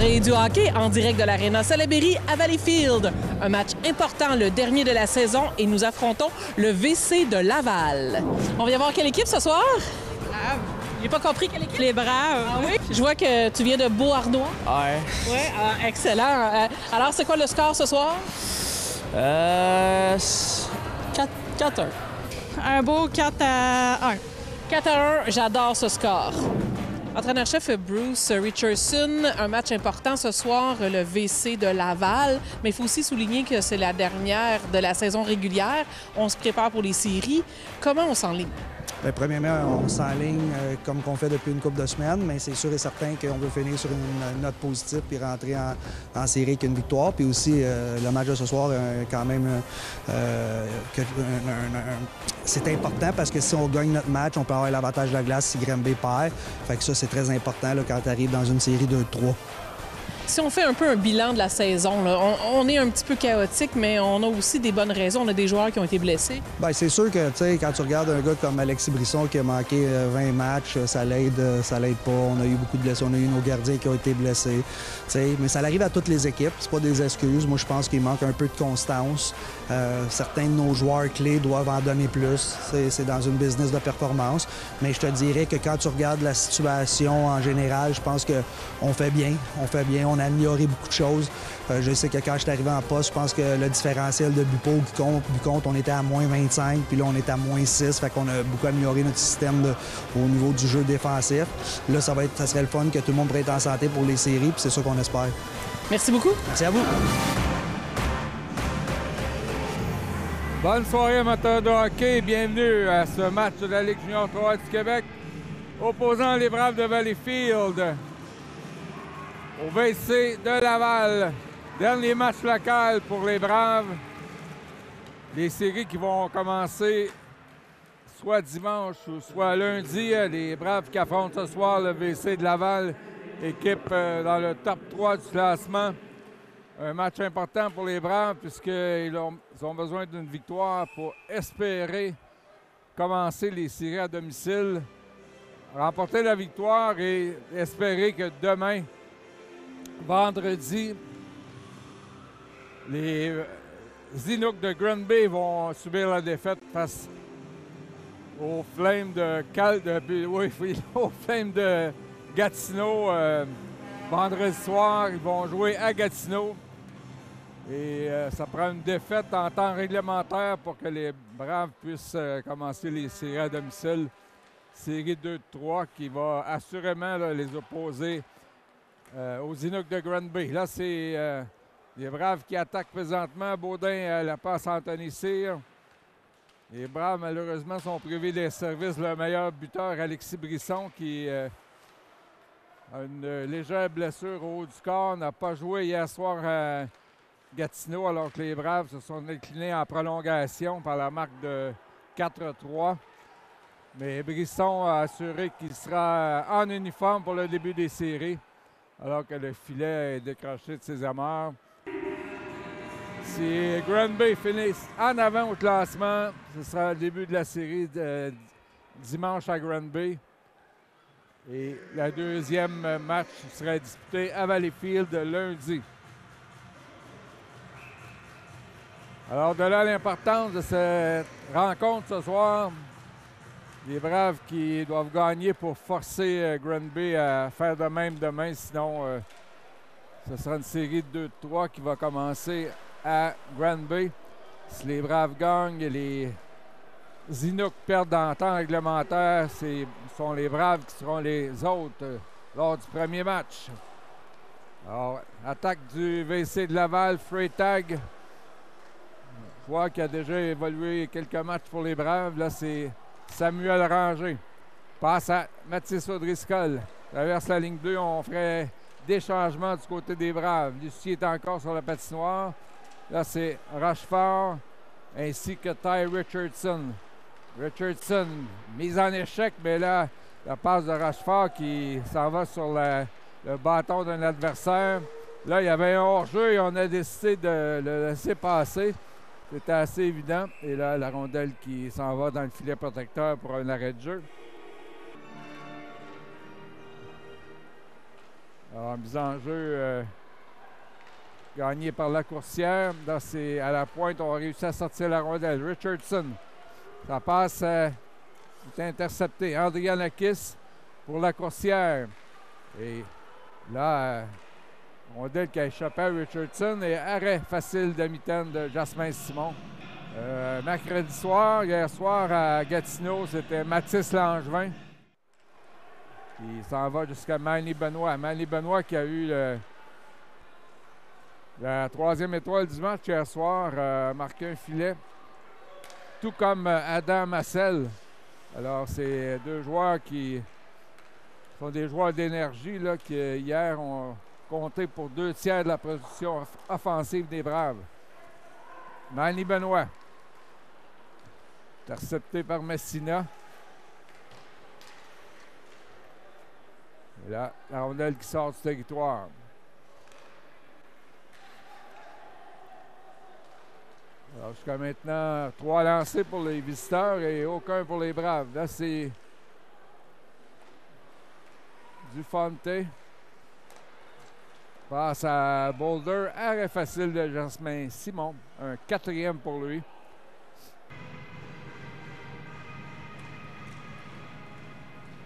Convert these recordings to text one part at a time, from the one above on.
et du hockey en direct de l'Arena Salaberry à Valleyfield. Un match important, le dernier de la saison, et nous affrontons le VC de Laval. On vient voir quelle équipe ce soir? J'ai pas compris quelle équipe. Les Braves. Ah oui? Je vois que tu viens de Beauharnois. Ouais. Oui, excellent. Alors, c'est quoi le score ce soir? 4-1. Un beau 4-1. 4-1, j'adore ce score. Entraîneur-chef Bruce Richardson, un match important ce soir, le VC de Laval, mais il faut aussi souligner que c'est la dernière de la saison régulière. On se prépare pour les séries. Comment on s'enligne? Bien, premièrement, on s'enligne comme qu'on fait depuis une couple de semaines, mais c'est sûr et certain qu'on veut finir sur une note positive puis rentrer en série avec une victoire. Puis aussi, le match de ce soir, quand même, c'est important parce que si on gagne notre match, on peut avoir l'avantage de la glace si Granby perd. Fait que ça, c'est très important là, quand tu arrives dans une série 2-3. Si on fait un peu un bilan de la saison, là, on est un petit peu chaotique, mais on a aussi des bonnes raisons. On a des joueurs qui ont été blessés. Bien, c'est sûr que, tu sais, quand tu regardes un gars comme Alexis Brisson qui a manqué 20 matchs, ça l'aide pas. On a eu beaucoup de blessés. On a eu nos gardiens qui ont été blessés. Tu sais, mais ça arrive à toutes les équipes. C'est pas des excuses. Moi, je pense qu'il manque un peu de constance. Certains de nos joueurs clés doivent en donner plus. C'est dans une business de performance. Mais je te dirais que quand tu regardes la situation en général, je pense qu'on fait bien. On a amélioré beaucoup de choses. Je sais que quand je suis arrivé en poste, je pense que le différentiel de Bupo qui compte, on était à moins 25, puis là, on est à moins 6. Fait qu'on a beaucoup amélioré notre système au niveau du jeu défensif. Là, ça serait le fun que tout le monde pourrait être en santé pour les séries, puis c'est ça qu'on espère. Merci beaucoup. Merci à vous. Bonne soirée, amateurs de hockey. Bienvenue à ce match de la Ligue junior 3 du Québec opposant les Braves de Valleyfield au VC de Laval. Dernier match local pour les Braves. Les séries qui vont commencer soit dimanche ou soit lundi. Les Braves qui affrontent ce soir le VC de Laval, équipe dans le top 3 du classement. Un match important pour les Braves puisqu'ils ont besoin d'une victoire pour espérer commencer les séries à domicile, remporter la victoire et espérer que demain, vendredi, les Inuks de Granby vont subir la défaite face aux Flames aux Flames de Gatineau. Vendredi soir, ils vont jouer à Gatineau. Et ça prend une défaite en temps réglementaire pour que les Braves puissent commencer les séries à domicile. Série 2-3 qui va assurément les opposer aux Inuks de Granby. Là, c'est les Braves qui attaquent présentement. Baudin la passe à Anthony Cyr. Les Braves, malheureusement, sont privés des services. Le meilleur buteur, Alexis Brisson, qui a une légère blessure au haut du corps, n'a pas joué hier soir à Gatineau, alors que les Braves se sont inclinés en prolongation par la marque de 4-3. Mais Brisson a assuré qu'il sera en uniforme pour le début des séries, alors que le filet est décroché de ses amarres. Si Granby finissent en avant au classement, ce sera le début de la série dimanche à Granby. Et le deuxième match sera disputé à Valleyfield lundi. Alors de là l'importance de cette rencontre ce soir. Les Braves qui doivent gagner pour forcer Granby à faire de même demain. Sinon, ce sera une série de 2-3 qui va commencer à Granby. Si les Braves gagnent, les Inuks perdent en temps réglementaire. Ce sont les Braves qui seront les autres lors du premier match. Alors, attaque du VC de Laval, Freytag. Joueur qui a déjà évolué quelques matchs pour les Braves. Là, c'est Samuel Ranger. Passe à Mathis Audriscoll. Traverse la ligne bleue. On ferait des changements du côté des Braves. Lucie est encore sur la patinoire. Là, c'est Rochefort ainsi que Ty Richardson. Richardson, mise en échec, mais là, la passe de Rochefort qui s'en va sur le bâton d'un adversaire. Là, il y avait un hors-jeu et on a décidé de le laisser passer. C'était assez évident. Et là, la rondelle qui s'en va dans le filet protecteur pour un arrêt de jeu. Alors, mise en jeu gagnée par la coursière. Là, c'est à la pointe, on a réussi à sortir la rondelle. Richardson, ça passe, est intercepté. Andrianakis pour la coursière. Et là, rondelle qui a échappé à Richardson et arrêt facile de mitaine de Jasmin Simon. Mercredi soir, hier soir à Gatineau, c'était Mathis Langevin. Il s'en va jusqu'à Manny Benoit. Manny Benoit qui a eu la 3e étoile du match hier soir, marqué un filet. Tout comme Adam Massel. Alors, c'est deux joueurs qui sont des joueurs d'énergie là, qui, hier, ont compté pour 2/3 de la production offensive des Braves. Manny Benoit. Intercepté par Messina. Et là, la rondelle qui sort du territoire. Alors, jusqu'à maintenant, 3 lancés pour les visiteurs et aucun pour les Braves. Là, c'est Dufonte. Passe à Boulder. Arrêt facile de Jasmin Simon. Un 4e pour lui.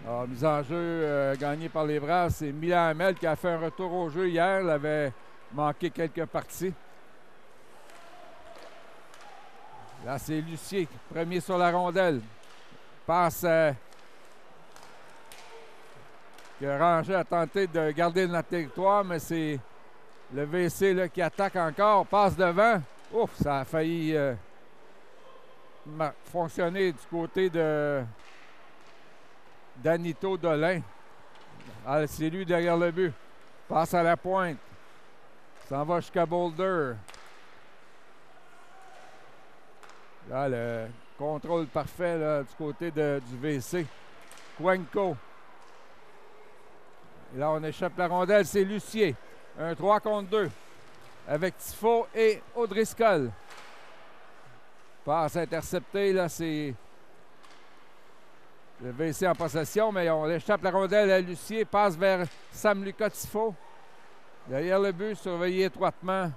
Alors, mise en jeu gagnée par les Braves, c'est Milan Hamel qui a fait un retour au jeu hier. Il avait manqué quelques parties. Là, c'est Lucier, premier sur la rondelle. Passe que Ranger a tenté de garder notre territoire, mais c'est le VC là, qui attaque encore. Passe devant. Ouf, ça a failli fonctionner du côté de Danito Dolin. Ah, c'est lui derrière le but. Passe à la pointe. S'en va jusqu'à Boulder. Là, le contrôle parfait là, du côté du VC. Cuenco. Et là, on échappe la rondelle. C'est Lucier. Un 3 contre 2. Avec Tifo et O'Driscoll. Passe interceptée. Là, c'est le VC en possession, mais on échappe la rondelle à Lucier. Passe vers Samluca Tifo. Derrière le but, surveillé étroitement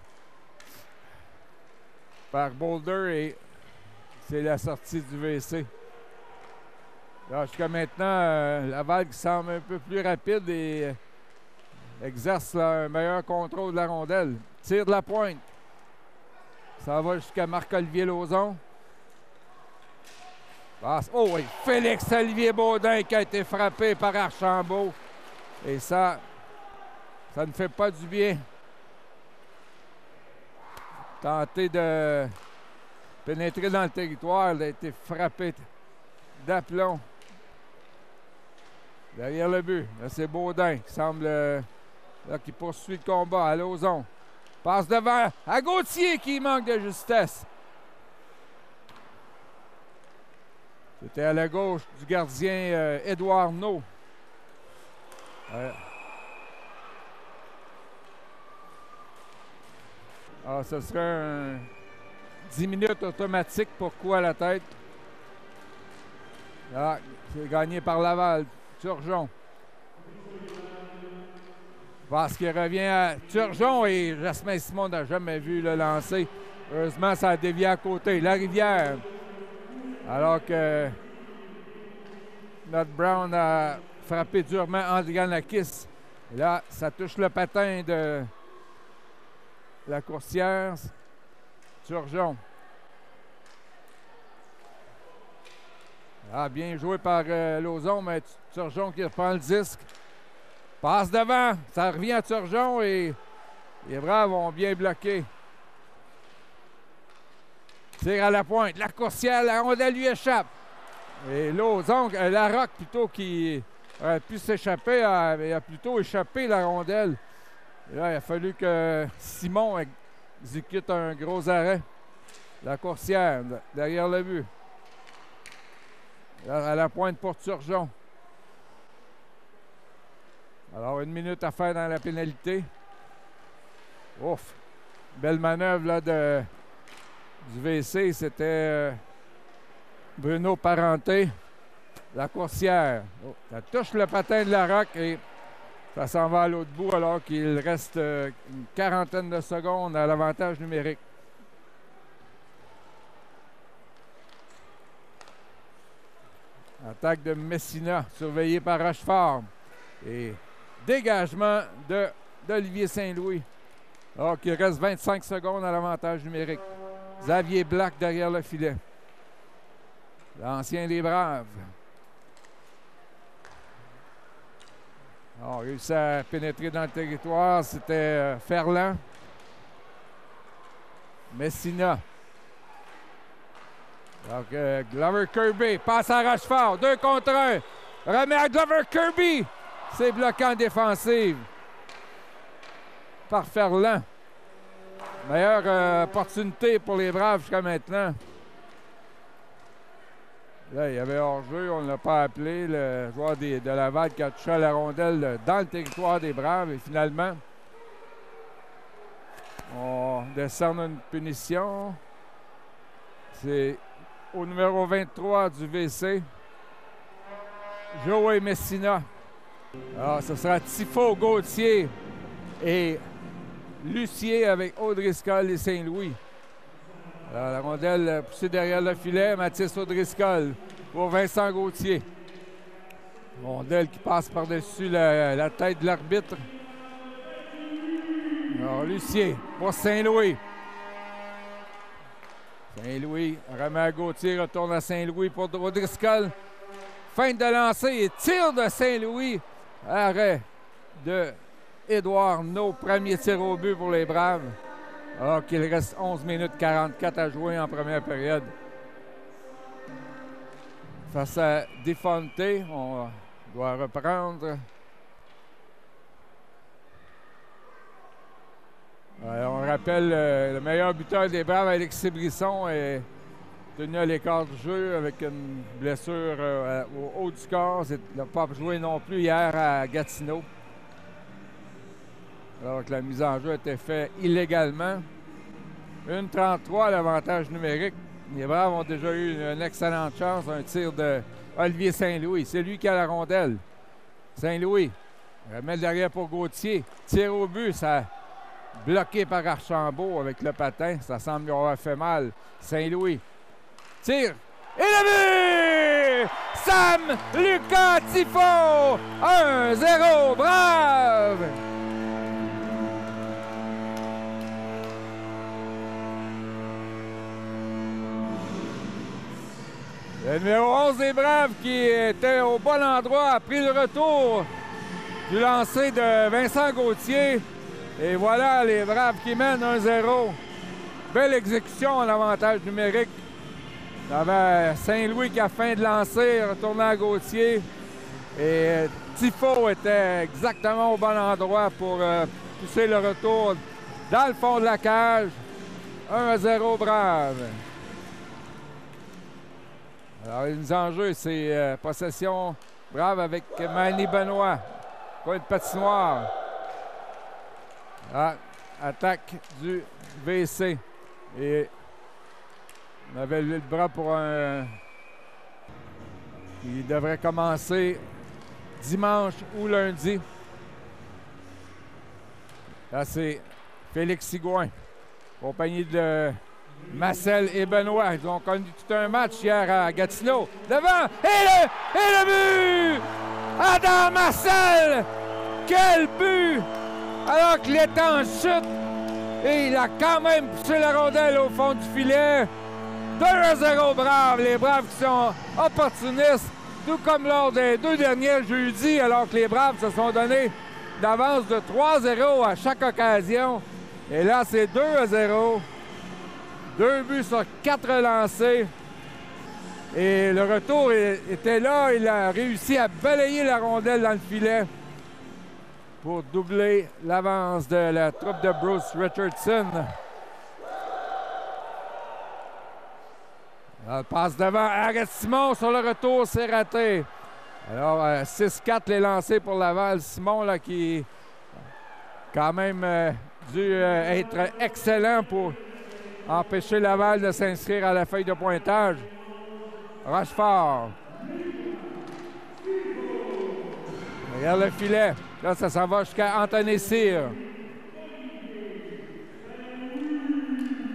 par Boulder et c'est la sortie du VC. Là, jusqu'à maintenant, Laval qui semble un peu plus rapide et exerce là, un meilleur contrôle de la rondelle. Tire de la pointe. Ça va jusqu'à Marc-Olivier Lauzon. Passe. Oh oui, Félix-Olivier Baudin qui a été frappé par Archambault. Et ça ne fait pas du bien. Tenter de pénétrer dans le territoire, il a été frappé d'aplomb. Derrière le but, là c'est Baudin qui semble qui poursuit le combat à Lauzon. Passe devant à Gauthier qui manque de justesse. C'était à la gauche du gardien Édouard No. Ce serait un 10 minutes automatique pour coup à la tête. Là, c'est gagné par Laval. Turgeon. Parce qu'il revient à Turgeon et Jasmin Simon n'a jamais vu le lancer. Heureusement, ça a dévié à côté. La Rivière. Alors que notre Brown a frappé durement Andrianakis. Et là, ça touche le patin de la coursière. Turgeon. Ah, bien joué par Lauzon, mais Turgeon qui reprend le disque. Passe devant. Ça revient à Turgeon et les Braves ont bien bloqué. Tire à la pointe. La coursière, la rondelle lui échappe. Et Lauzon, Larocque plutôt qui aurait pu s'échapper, a plutôt échappé la rondelle. Et là, il a fallu que Simon exécute un gros arrêt. La coursière, derrière le but. Là, à la pointe pour Turgeon. Alors, 1 minute à faire dans la pénalité. Ouf! Belle manœuvre là, du VC. C'était Bruno Parenté. La coursière. Oh, ça touche le patin de Larocque et Ça s'en va à l'autre bout alors qu'il reste une quarantaine de secondes à l'avantage numérique. Attaque de Messina, surveillée par Rochefort. Et dégagement d'Olivier Saint-Louis. Alors qu'il reste 25 secondes à l'avantage numérique. Xavier Black derrière le filet. L'ancien des Braves. On réussit à pénétrer dans le territoire. C'était Ferland. Messina. Donc, Glover Kirby passe à Rochefort. 2 contre 1. Remet à Glover Kirby. C'est bloqué en défensive par Ferland. Meilleure opportunité pour les Braves jusqu'à maintenant. Là, il y avait hors-jeu, on ne l'a pas appelé. Le joueur de Laval qui a touché à la rondelle dans le territoire des Braves. Et finalement, on décerne une punition. C'est au numéro 23 du VC, Joey Messina. Alors, ce sera Tifo Gauthier et Lucier avec Audriscoll et Saint-Louis. Alors, la rondelle poussée derrière le filet, Mathis Audriscoll pour Vincent Gauthier. Rondelle qui passe par-dessus la tête de l'arbitre. Alors, Lucier pour Saint-Louis. Saint-Louis remet à Gauthier, retourne à Saint-Louis pour Audriscoll. Feinte de lancer et tir de Saint-Louis. Arrêt de Édouard No, premier tir au but pour les Braves. Alors qu'il reste 11 minutes 44 à jouer en première période. Face à Defonte, on doit reprendre. On rappelle le meilleur buteur des Braves, Alexis Brisson, est tenu à l'écart du jeu avec une blessure au haut du corps. Il n'a pas joué non plus hier à Gatineau. Alors que la mise en jeu a été faite illégalement. 1,33 à l'avantage numérique. Les Braves ont déjà eu une excellente chance. Un tir de Olivier Saint-Louis. C'est lui qui a la rondelle. Saint-Louis remet derrière pour Gauthier. Tire au but. Ça bloqué par Archambault avec le patin. Ça semble lui avoir fait mal. Saint-Louis. Tire. Et le but! Sam Lucas Tifo! 1-0, Brave! Le numéro 11 des Braves qui était au bon endroit a pris le retour du lancer de Vincent Gauthier. Et voilà les Braves qui mènent 1-0. Belle exécution en avantage numérique. Il y avait Saint-Louis qui a faim de lancer, retournant à Gauthier. Et Tifo était exactement au bon endroit pour pousser le retour dans le fond de la cage. 1-0 Brave. Alors, les en jeu, c'est possession Brave avec Manny Benoît. Coin de patinoire. Attaque du VC. Et on avait levé le bras pour un... Il devrait commencer dimanche ou lundi. Là, c'est Félix Sigouin, compagnie de Marcel et Benoît. Ils ont connu tout un match hier à Gatineau. Devant! Et le but! Adam Marcel! Quel but! Alors qu'il était en chute. Et il a quand même poussé la rondelle au fond du filet. 2-0 Braves. Les Braves qui sont opportunistes, tout comme lors des 2 derniers jeudis, alors que les Braves se sont donnés d'avance de 3-0 à chaque occasion. Et là, c'est 2-0. 2 buts sur 4 lancés. Et le retour était là. Il a réussi à balayer la rondelle dans le filet pour doubler l'avance de la troupe de Bruce Richardson. Elle passe devant Arrête Simon sur le retour, c'est raté. Alors, 6-4 les lancés pour Laval. Simon, là, qui quand même dû être excellent pour empêcher Laval de s'inscrire à la feuille de pointage. Rochefort. Regarde le filet. Là, ça s'en va jusqu'à Anthony Cyr.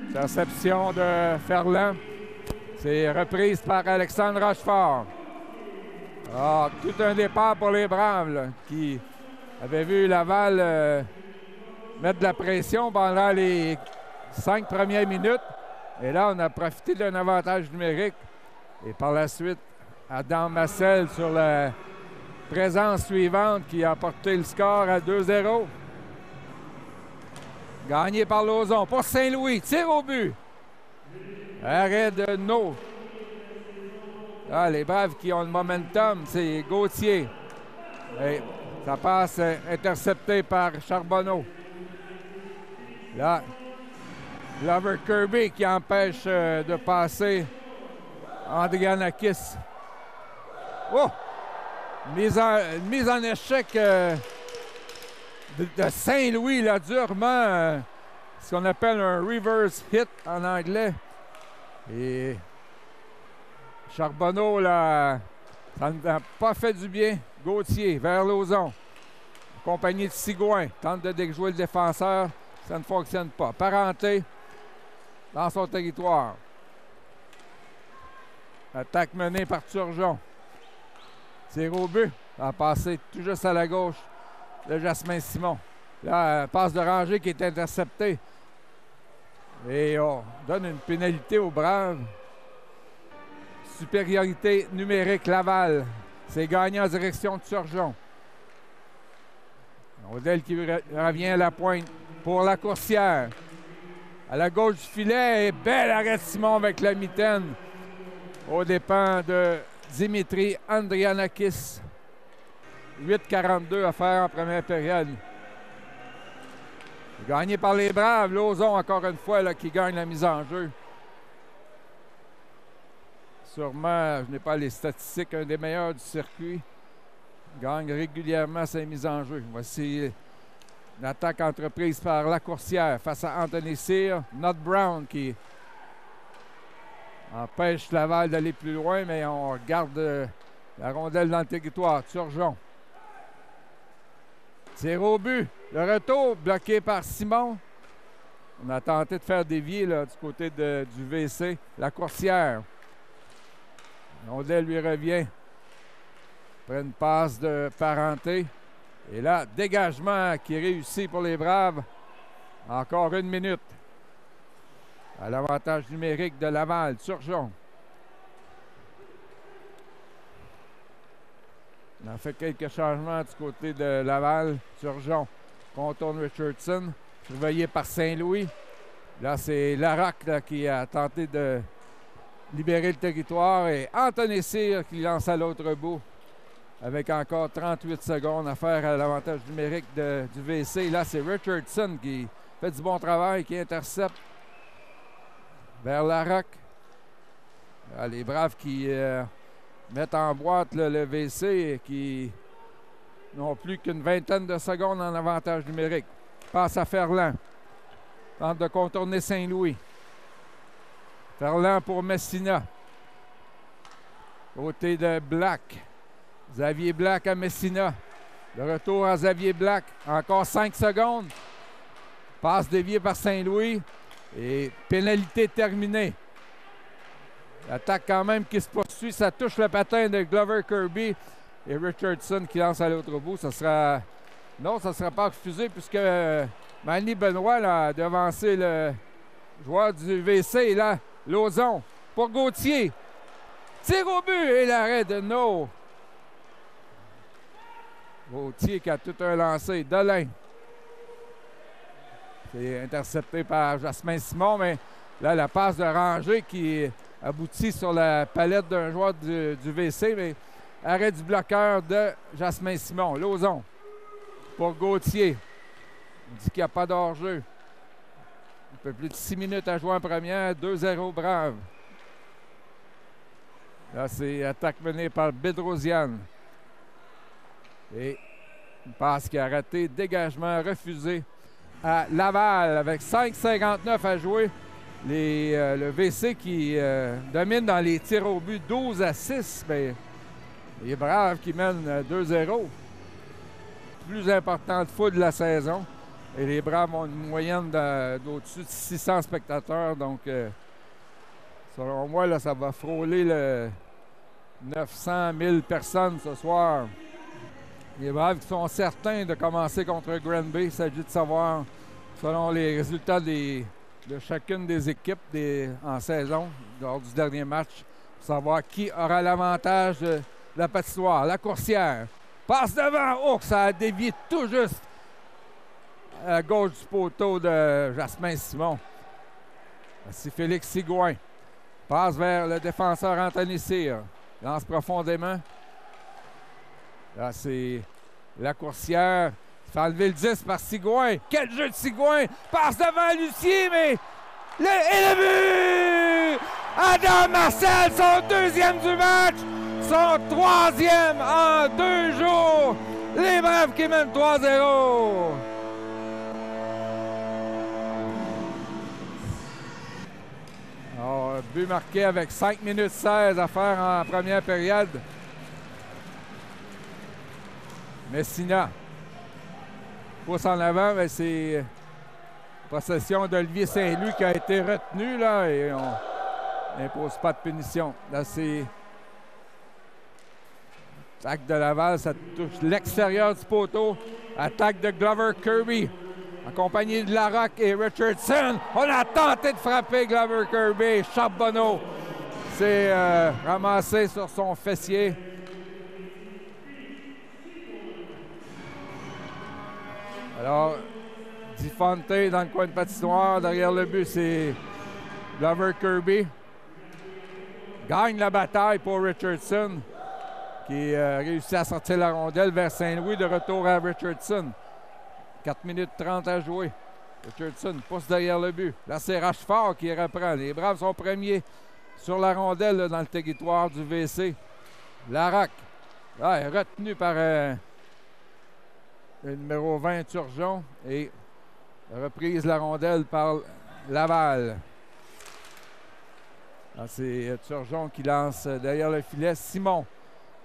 Interception de Ferland. C'est reprise par Alexandre Rochefort. Ah, tout un départ pour les Braves, là, qui avaient vu Laval mettre de la pression pendant les 5 premières minutes. Et là, on a profité d'un avantage numérique. Et par la suite, Adam Massel sur la présence suivante qui a porté le score à 2-0. Gagné par Lauzon pour Saint-Louis. Tir au but. Arrêt de No. Ah, les Braves qui ont le momentum, c'est Gauthier. Et ça passe intercepté par Charbonneau. Là, Glover Kirby qui empêche de passer Andrianakis. Oh! Mise en échec de Saint-Louis, là, durement. Ce qu'on appelle un reverse hit en anglais. Et Charbonneau, là, ça n'a pas fait du bien. Gauthier vers Lauzon. Compagnie de Sigouin tente de déjouer le défenseur. Ça ne fonctionne pas. Parenté dans son territoire. Attaque menée par Turgeon. Tir au but. Ça a passé tout juste à la gauche de Jasmin Simon. Là, passe de rangée qui est interceptée. Et on donne une pénalité aux Braves. Supériorité numérique Laval. C'est gagné en direction de Turgeon. Odell qui revient à la pointe pour la coursière. À la gauche du filet, et bel arrêt de Simon avec la mitaine aux dépens de Dimitri Andrianakis. 8,42 à faire en première période. Gagné par les Braves. Lauzon, encore une fois, là, qui gagne la mise en jeu. Sûrement, je n'ai pas les statistiques, un des meilleurs du circuit. Gagne régulièrement ses mises en jeu. Voici une attaque entreprise par la coursière face à Anthony Cyr. Not Brown qui empêche Laval d'aller plus loin, mais on garde la rondelle dans le territoire. Turgeon. Tir au but. Le retour bloqué par Simon. On a tenté de faire dévier là, du côté du VC. La coursière. La rondelle lui revient. Après une passe de Parenté. Et là, dégagement qui réussit pour les Braves. Encore 1 minute. À l'avantage numérique de Laval. Turgeon. On a fait quelques changements du côté de Laval. Turgeon contourne Richardson. Surveillé par Saint-Louis. Là, c'est Larocque là, qui a tenté de libérer le territoire. Et Anthony Cyr qui lance à l'autre bout. Avec encore 38 secondes à faire à l'avantage numérique du VC. Là, c'est Richardson qui fait du bon travail, qui intercepte vers Larocque. Là, les Braves qui mettent en boîte là, le VC et qui n'ont plus qu'une vingtaine de secondes en avantage numérique. Passe à Ferland. Tente de contourner Saint-Louis. Ferland pour Messina. Côté de Black. Xavier Black à Messina. Le retour à Xavier Black. Encore 5 secondes. Passe déviée par Saint-Louis. Et pénalité terminée. L'attaque quand même qui se poursuit. Ça touche le patin de Glover Kirby. Et Richardson qui lance à l'autre bout. Ça sera... Non, ça ne sera pas refusé puisque Manny Benoît là, a devancé le joueur du VC. Et là, Lauzon pour Gauthier. Tir au but et l'arrêt de No. Gauthier qui a tout un lancé. Delin. C'est intercepté par Jasmin Simon, mais là, la passe de rangée qui aboutit sur la palette d'un joueur du VC, mais arrêt du bloqueur de Jasmin Simon. Lauzon pour Gauthier. Il dit qu'il n'y a pas d'hors-jeu. Un peu plus de 6 minutes à jouer en première. 2-0 Braves. Là, c'est attaque menée par Bedrosian. Et une passe qui a raté. Dégagement refusé à Laval avec 5,59 à jouer. Le VC qui domine dans les tirs au but 12-6. Mais les Braves qui mènent 2-0. plus important de foot de la saison. Et les Braves ont une moyenne d'au-dessus de 600 spectateurs. Donc, selon moi, là, ça va frôler le 900 000 personnes ce soir. Les Braves qui sont certains de commencer contre Granby. Il s'agit de savoir, selon les résultats de chacune des équipes en saison, lors du dernier match, pour savoir qui aura l'avantage de la patinoire. La coursière passe devant. Oh, ça a dévié tout juste à gauche du poteau de Jasmin Simon. C'est Félix Sigouin. Passe vers le défenseur Anthony Cyr. Lance profondément. Là, c'est la coursière. Il fait enlever le 10 par Sigouin. Quel jeu de Sigouin! Passe devant Lucier, mais... et le but! Adam Marcel, son deuxième du match! Son troisième en 2 jours! Les Braves qui mènent 3-0! Alors, but marqué avec 5 minutes 16 à faire en première période. Messina pousse en avant, mais c'est possession d'Olivier Saint-Louis qui a été retenu là et on n'impose pas de punition. Là, c'est attaque de Laval, ça touche l'extérieur du poteau. Attaque de Glover Kirby, accompagné de Larocque et Richardson. On a tenté de frapper Glover Kirby. Charbonneau s'est ramassé sur son fessier. Alors, Di Fonte dans le coin de patinoire. Derrière le but, c'est Glover Kirby. Gagne la bataille pour Richardson, qui réussit à sortir la rondelle vers Saint-Louis. De retour à Richardson. 4 minutes 30 à jouer. Richardson pousse derrière le but. Là, c'est Rochefort qui reprend. Les Braves sont premiers sur la rondelle là, dans le territoire du VC. Larocque est retenu par le numéro 20 Turgeon et reprise la rondelle par Laval. C'est Turgeon qui lance derrière le filet. Simon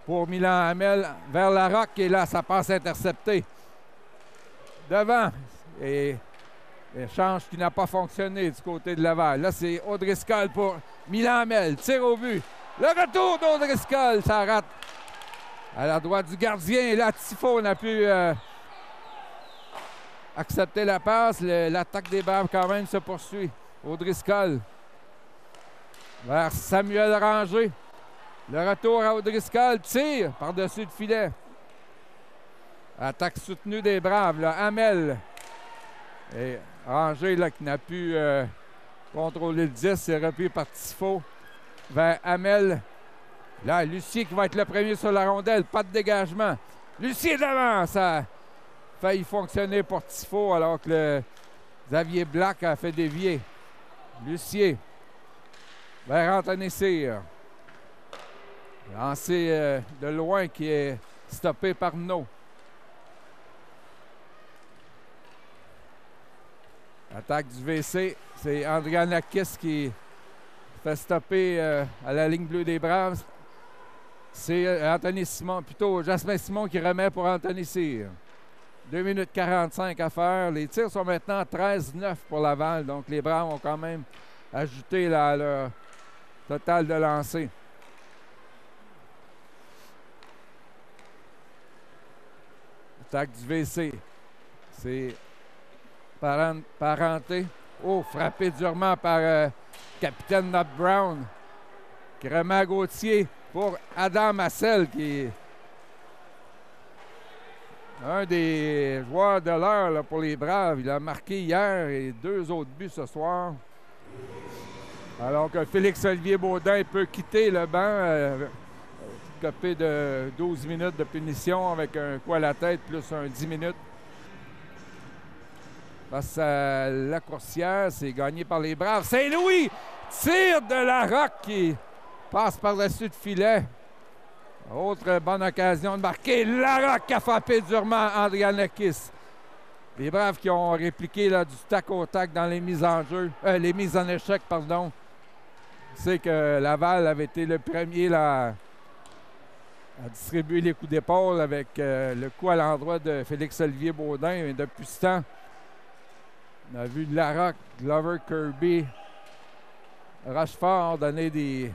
pour Milan Hamel vers Larocque et là, ça passe intercepté. Devant. Et échange qui n'a pas fonctionné du côté de Laval. Là, c'est O'Driscoll pour Milan Hamel. Tire au but. Le retour d'Audriscoll. Ça rate à la droite du gardien. Et là, Tifo n'a pu accepter la passe. L'attaque des Braves quand même se poursuit. O'Driscoll vers Samuel Ranger. Le retour à O'Driscoll. Tire par-dessus le filet. Attaque soutenue des Braves. Là. Hamel. Et Ranger là, qui n'a pu contrôler le 10. C'est repris par Tifo vers Hamel. Là, Lucier qui va être le premier sur la rondelle. Pas de dégagement. Lucier devant. Ça a failli fonctionner pour Tifo alors que le Xavier Black a fait dévier. Lucier vers Anthony Cyr. Lancé de loin qui est stoppé par No. Attaque du VC, c'est Andrianakis qui fait stopper à la ligne bleue des Braves. C'est Anthony Simon, plutôt Jasmin Simon qui remet pour Anthony Cyr. 2 minutes 45 à faire. Les tirs sont maintenant 13-9 pour Laval. Donc les Braves ont quand même ajouté leur total de lancers. Attaque du VC. C'est Parenté. Oh, frappé durement par capitaine Nott Brown. Qui remet à Gauthier pour Adam Marcel, qui est un des joueurs de l'heure pour les Braves. Il a marqué hier et 2 autres buts ce soir. Alors que Félix-Olivier Baudin peut quitter le banc, copé de 12 minutes de punition avec un coup à la tête plus un 10 minutes. Face à la coursière, c'est gagné par les Braves. Saint-Louis tire de Larocque qui passe par-dessus le filet. Autre bonne occasion de marquer. Larocque a frappé durement Andrianakis. Les Braves qui ont répliqué là, du tac au tac dans les mises en jeu, les mises en échec, pardon. C'est que Laval avait été le premier là, a distribué les coups d'épaule avec le coup à l'endroit de Félix-Olivier Baudin. Et depuis ce temps, on a vu Larocque, Glover, Kirby, Rochefort donner de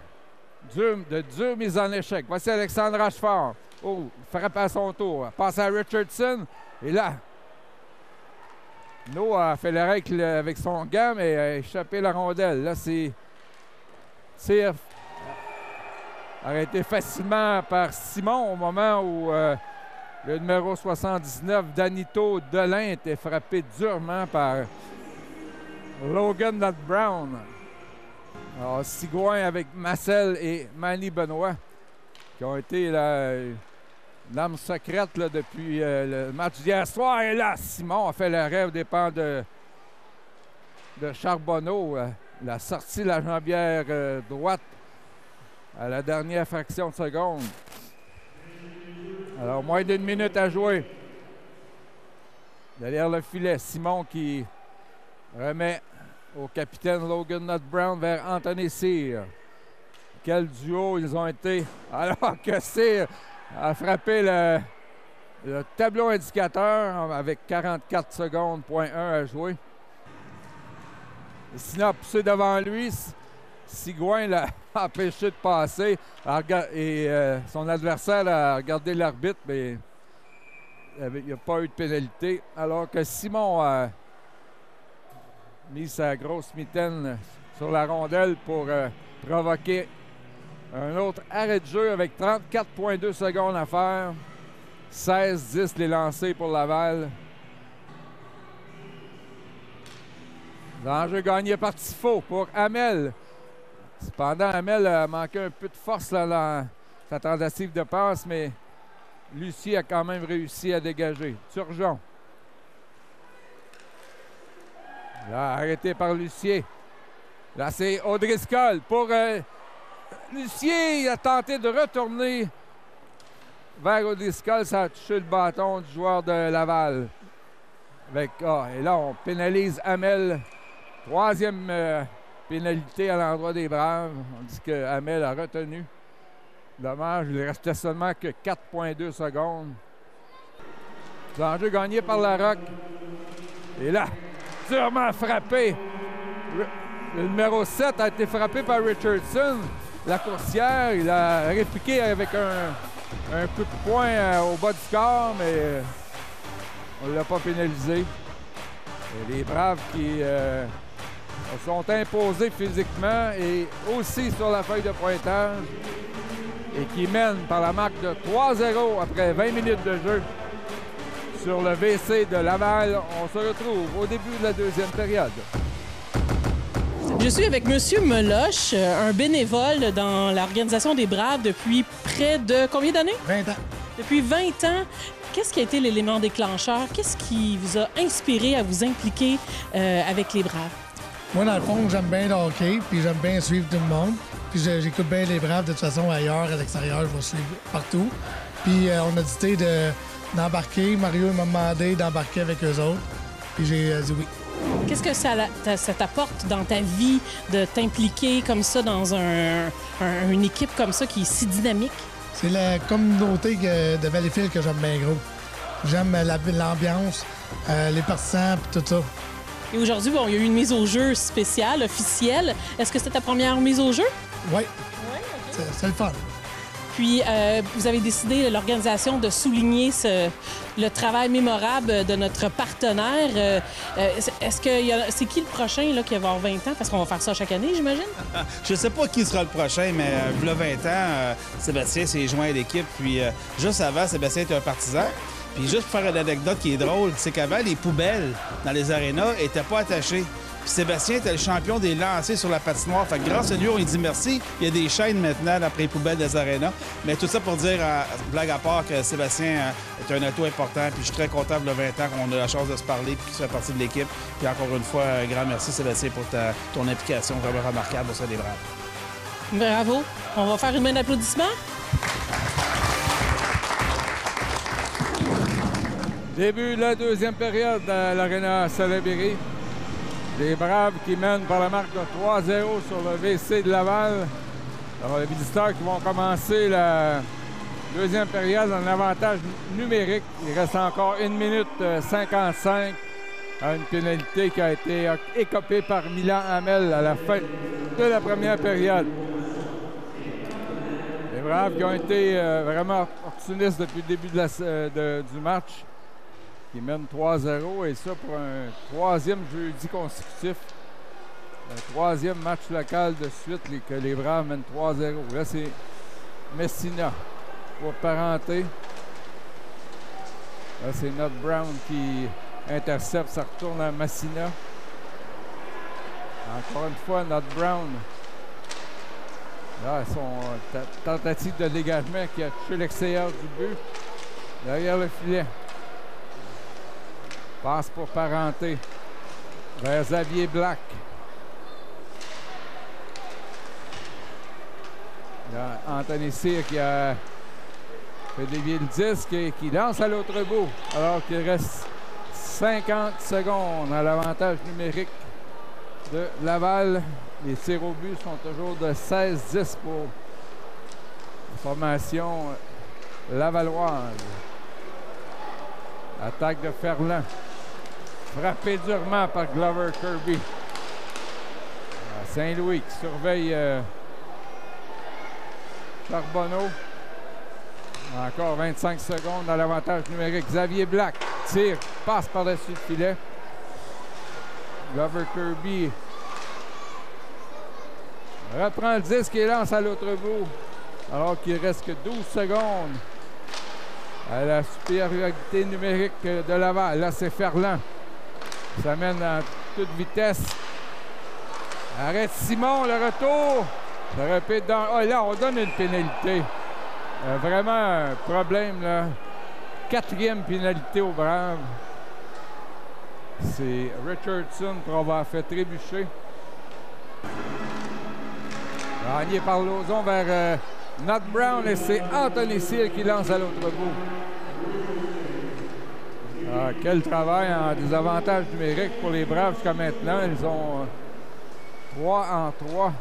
dures mises en échec. Voici Alexandre Rochefort. Oh, il frappe à son tour. Passe à Richardson. Et là, No a fait le règle avec son gant, mais a échappé la rondelle. Là, c'est arrêté facilement par Simon au moment où le numéro 79, Danito Delin, était frappé durement par Logan Nut Brown. Alors, Sigouin avec Marcel et Manny Benoit, qui ont été l'âme secrète là, depuis le match d'hier soir. Et là, Simon a fait le rêve aux dépens de Charbonneau. La sortie de la jambière droite à la dernière fraction de seconde. Alors, moins d'une minute à jouer. Derrière le filet, Simon qui remet au capitaine Logan Nut Brown vers Anthony Cyr. Quel duo ils ont été. Alors que Cyr a frappé le tableau indicateur avec 44 secondes, point 1 à jouer. Sinon, a poussé devant lui. Sigouin l'a empêché de passer et son adversaire a regardé l'arbitre, mais il n'y a pas eu de pénalité. Alors que Simon a mis sa grosse mitaine sur la rondelle pour provoquer un autre arrêt de jeu avec 34,2 secondes à faire. 16-10 les lancers pour Laval. L'enjeu gagné par Tifo pour Hamel. Cependant, Hamel a manqué un peu de force là, dans sa tentative de passe, mais Lucier a quand même réussi à dégager. Turgeon. Là, arrêté par Lucier. Là, c'est O'Driscoll pour Lucier. Il a tenté de retourner vers O'Driscoll. Ça a touché le bâton du joueur de Laval. Et là, on pénalise Hamel. Troisième pénalité à l'endroit des Braves. On dit que Hamel a retenu. Dommage, il restait seulement que 4,2 secondes. L'enjeu gagné par Larocque. Et là, durement frappé. Le numéro 7 a été frappé par Richardson. La coursière, il a répliqué avec un coup de poing au bas du corps, mais on ne l'a pas pénalisé. Et les Braves qui sont imposés physiquement et aussi sur la feuille de pointage et qui mènent par la marque de 3-0 après 20 minutes de jeu sur le WC de Laval. On se retrouve au début de la deuxième période. Je suis avec M. Meloche, un bénévole dans l'organisation des Braves depuis près de combien d'années? 20 ans. Depuis 20 ans. Qu'est-ce qui a été l'élément déclencheur? Qu'est-ce qui vous a inspiré à vous impliquer avec les Braves? Moi, dans le fond, j'aime bien le hockey, puis j'aime bien suivre tout le monde. Puis j'écoute bien les Braves de toute façon ailleurs, à l'extérieur, je vais suivre partout. Puis on a décidé d'embarquer. Mario m'a demandé d'embarquer avec eux autres. Puis j'ai dit oui. Qu'est-ce que ça t'apporte dans ta vie de t'impliquer comme ça dans une équipe comme ça qui est si dynamique? C'est la communauté de Valleyfield que j'aime bien gros. J'aime l'ambiance, les partisans et tout ça. Et aujourd'hui, bon, il y a eu une mise au jeu spéciale, officielle. Est-ce que c'était ta première mise au jeu? Oui. Okay. C'est le fun. Puis, vous avez décidé, l'organisation, de souligner le travail mémorable de notre partenaire. C'est qui le prochain là, qui va avoir 20 ans? Parce qu'on va faire ça chaque année, j'imagine? Je sais pas qui sera le prochain, mais il y a 20 ans, Sébastien s'est joint à l'équipe. Puis juste avant, Sébastien était un partisan. Puis juste pour faire une anecdote qui est drôle, c'est qu'avant, les poubelles dans les arénas n'étaient pas attachées. Puis Sébastien était le champion des lancers sur la patinoire. Fait que grâce à lui, on lui dit merci. Il y a des chaînes maintenant après les poubelles des arénas. Mais tout ça pour dire, blague à part, que Sébastien est un atout important. Puis je suis très content de 20 ans qu'on a la chance de se parler puis qu'il soit partie de l'équipe. Puis encore une fois, un grand merci Sébastien pour ton implication vraiment remarquable au sein des Braves. Bravo. On va faire une main d'applaudissement. Début de la deuxième période à l'Arena Salaberry. Les Braves qui mènent par la marque de 3-0 sur le WC de Laval. Alors, les visiteurs qui vont commencer Deuxième période en avantage numérique. Il reste encore 1 minute 55 à une pénalité qui a été écopée par Milan Hamel à la fin de la première période. Les Braves qui ont été vraiment opportunistes depuis le début du match, qui mènent 3-0, et ça pour un troisième jeudi consécutif. Un troisième match local de suite que les Braves mènent 3-0. Là, c'est Messina pour parenté. Là, c'est Not Brown qui intercepte, ça retourne à Messina. Encore une fois, Not Brown. Là, son tentative de dégagement qui a touché l'extérieur du but. Derrière le filet. Passe pour parenté. Vers Xavier Black. Là, Anthony Cyr qui a fait dévier le disque et qui lance à l'autre bout. Alors qu'il reste 50 secondes à l'avantage numérique de Laval. Les tirs au but sont toujours de 16-10 pour la formation lavalloise. Attaque de Ferland. Frappé durement par Glover Kirby. Saint-Louis qui surveille Charbonneau. Encore 25 secondes à l'avantage numérique. Xavier Black tire, passe par-dessus le filet. Glover Kirby reprend le disque et lance à l'autre bout. Alors qu'il reste que 12 secondes à la supériorité numérique de Laval. Là, c'est Ferland. Ça mène à toute vitesse. Arrête Simon, le retour. Ça répète dans... Oh, là, on donne une pénalité. Vraiment un problème, là. 4e pénalité au Braves. C'est Richardson pour avoir fait trébucher. Gagné par Lauzon vers Not Brown et c'est Anthony Cyr qui lance à l'autre bout. Ah, quel travail en désavantage numérique pour les Braves jusqu'à maintenant. Ils ont 3 en 3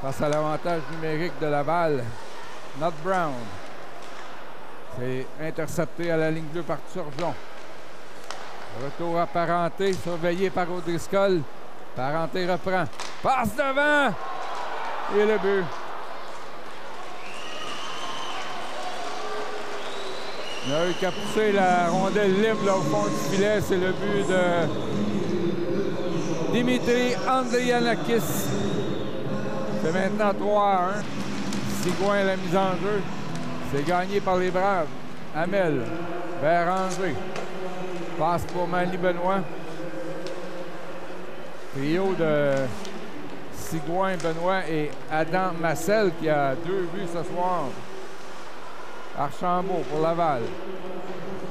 face à l'avantage numérique de Laval. Not Brown. C'est intercepté à la ligne bleue par Turgeon. Retour à Parenté, surveillé par O'Driscoll. Parenté reprend. Passe devant! Et le but. Il a eu qu'à pousser la rondelle libre là, au fond du filet. C'est le but de Dimitri Andrianakis. C'est maintenant 3-1. Sigouin la mise en jeu. C'est gagné par les Braves. Hamel vers Angers. Passe pour Manny Benoit. Trio de Sigouin, Benoit et Adam Massel qui a 2 buts ce soir. Archambault pour Laval.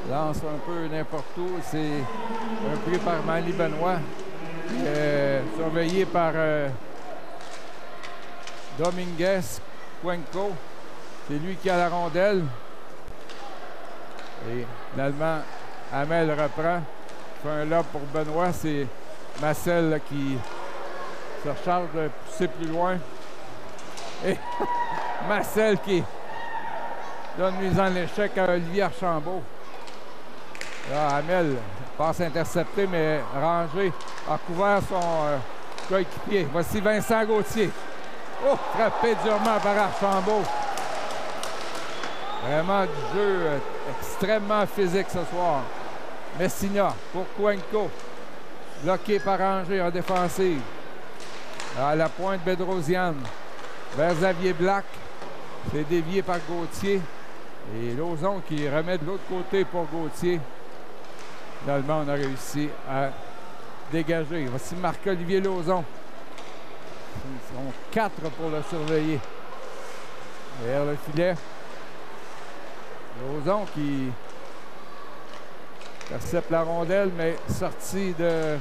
Lance un peu n'importe où. C'est repris par Manny Benoit. Surveillé par Dominguez Cuenco. C'est lui qui a la rondelle. Et finalement, Hamel reprend. Fait un lob pour Benoit. C'est Massel là, qui se recharge de pousser plus loin. Et Massel qui donne mise en échec à Olivier Archambault. Là, Hamel passe intercepté, mais Rangé a couvert son coéquipier. Voici Vincent Gauthier. Oh, frappé durement par Archambault. Vraiment du jeu extrêmement physique ce soir. Messina pour Cuenco. Bloqué par Angers en défensive. À la pointe, Bedrosian. Vers Xavier Black. C'est dévié par Gauthier. Et Lauzon qui remet de l'autre côté pour Gauthier. Finalement, on a réussi à dégager. Voici Marc-Olivier Lauzon. Ils sont 4 pour le surveiller. Vers le filet. Lauzon qui intercepte la rondelle, mais sortie de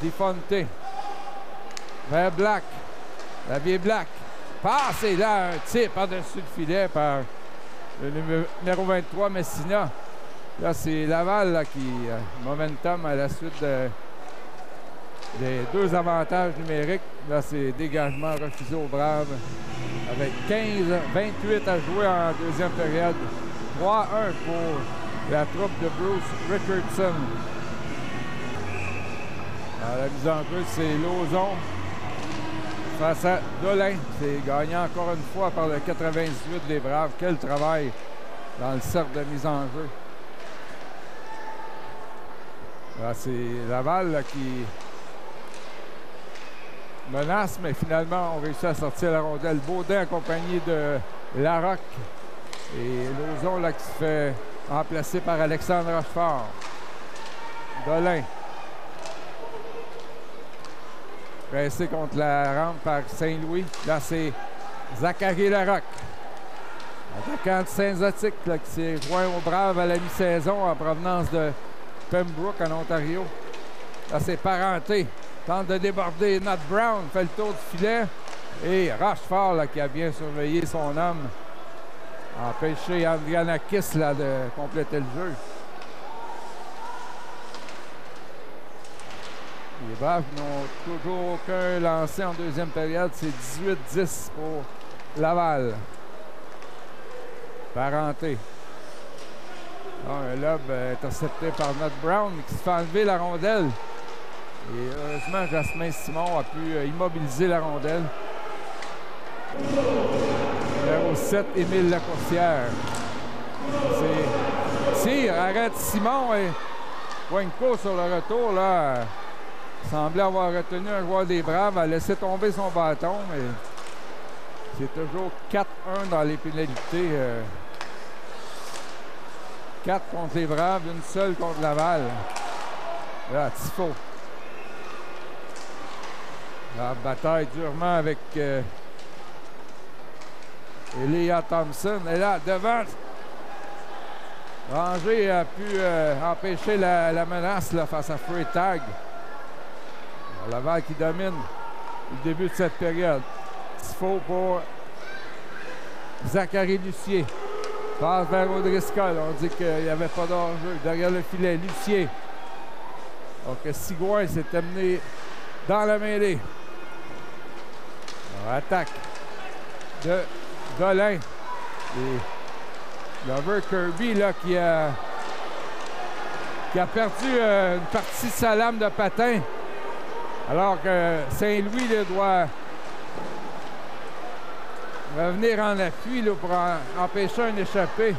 Difonte. Vers Black. Xavier Black. Passe et là, un tir par-dessus le filet par le numéro 23, Messina. Là, c'est Laval là, qui momentum à la suite les deux avantages numériques. Là, c'est dégagement refusé aux Braves avec 15-28 à jouer en deuxième période. 3-1 pour la troupe de Bruce Richardson. À la mise en jeu, c'est Lauzon face à Dolin. C'est gagné encore une fois par le 98 des Braves. Quel travail dans le cercle de mise en jeu. Là, c'est Laval là, qui menace, mais finalement, on réussit à sortir la rondelle. Baudin accompagné de Larocque. Et Lauzon là, qui se fait remplacer par Alexandre Rochefort. Dolin. Pressé contre la rampe par Saint-Louis. Là, c'est Zachary Larocque. Attaquant de Saint-Zotique qui s'est joint aux Braves à la mi-saison en provenance de Pembroke en Ontario. Là, c'est Parenté. Tente de déborder Nat Brown. Fait le tour du filet. Et Rochefort là, qui a bien surveillé son homme. Empêché Andrianakis là, de compléter le jeu. Les Braves n'ont toujours aucun lancé en deuxième période. C'est 18-10 pour Laval. Parenté. Un lob intercepté par Nat Brown qui se fait enlever la rondelle. Et heureusement, Jasmin Simon a pu immobiliser la rondelle. Numéro 7, Émile Lacourcière. C'est arrête Simon et Poinco sur le retour. Là, semblait avoir retenu un joueur des Braves, a laissé tomber son bâton, mais c'est toujours 4-1 dans les pénalités. 4 contre les Braves, une seule contre Laval. Là, Tifo. La bataille durement avec Elia Thompson. Et là, devant, Ranger a pu empêcher la menace là, face à Freitag. Laval qui domine le début de cette période. Tifo pour Zachary Lucier. Passe vers O'Driscoll. On dit qu'il n'y avait pas d'enjeu. Derrière le filet, Lucier. Donc, Sigouin s'est amené dans la mêlée. Alors, attaque de Dolin. Et Lover Kirby, là, qui a perdu une partie de sa lame de patin. Alors que Saint-Louis doit revenir en appui là, pour empêcher un échappé.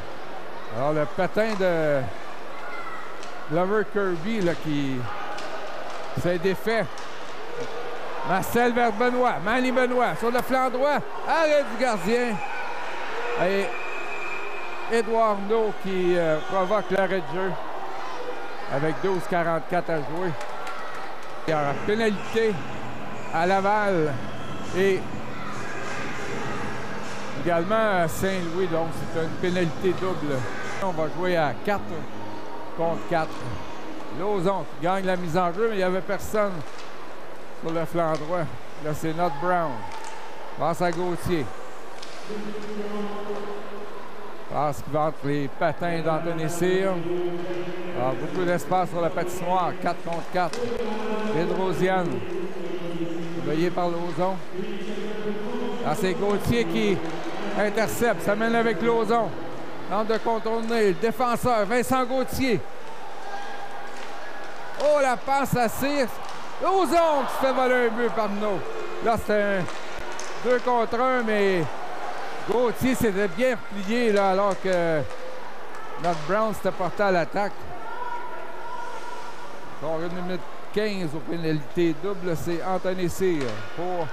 Alors le patin de Lover Kirby là, qui s'est défait. Marcel vers Benoît. Manny Benoît sur le flanc droit. Arrêt du gardien. Et Édouard No qui provoque l'arrêt de jeu avec 12:44 à jouer. Il y a une pénalité à Laval et également à Saint-Louis. Donc, c'est une pénalité double. On va jouer à 4 contre 4. Lauzon qui gagne la mise en jeu, mais il n'y avait personne sur le flanc droit. Là, c'est Nat Brown. Passe à Gauthier. Passe qui va entre les patins d'Anthony Cyr. Alors, beaucoup d'espace sur la patinoire. 4 contre 4. Pedrosian. Veillé par Lauzon. Là, c'est Gauthier qui intercepte. Ça mène avec Lauzon. Tente de contourner. Le défenseur, Vincent Gauthier. Oh, la passe à Cyr. Lauzon qui se fait voler un but par No. Là, c'est un 2 contre 1, mais Gauthier s'était bien replié là, alors que notre Brown s'était porté à l'attaque. Encore 1 minute 15 aux pénalités doubles. C'est Anthony Cyr pour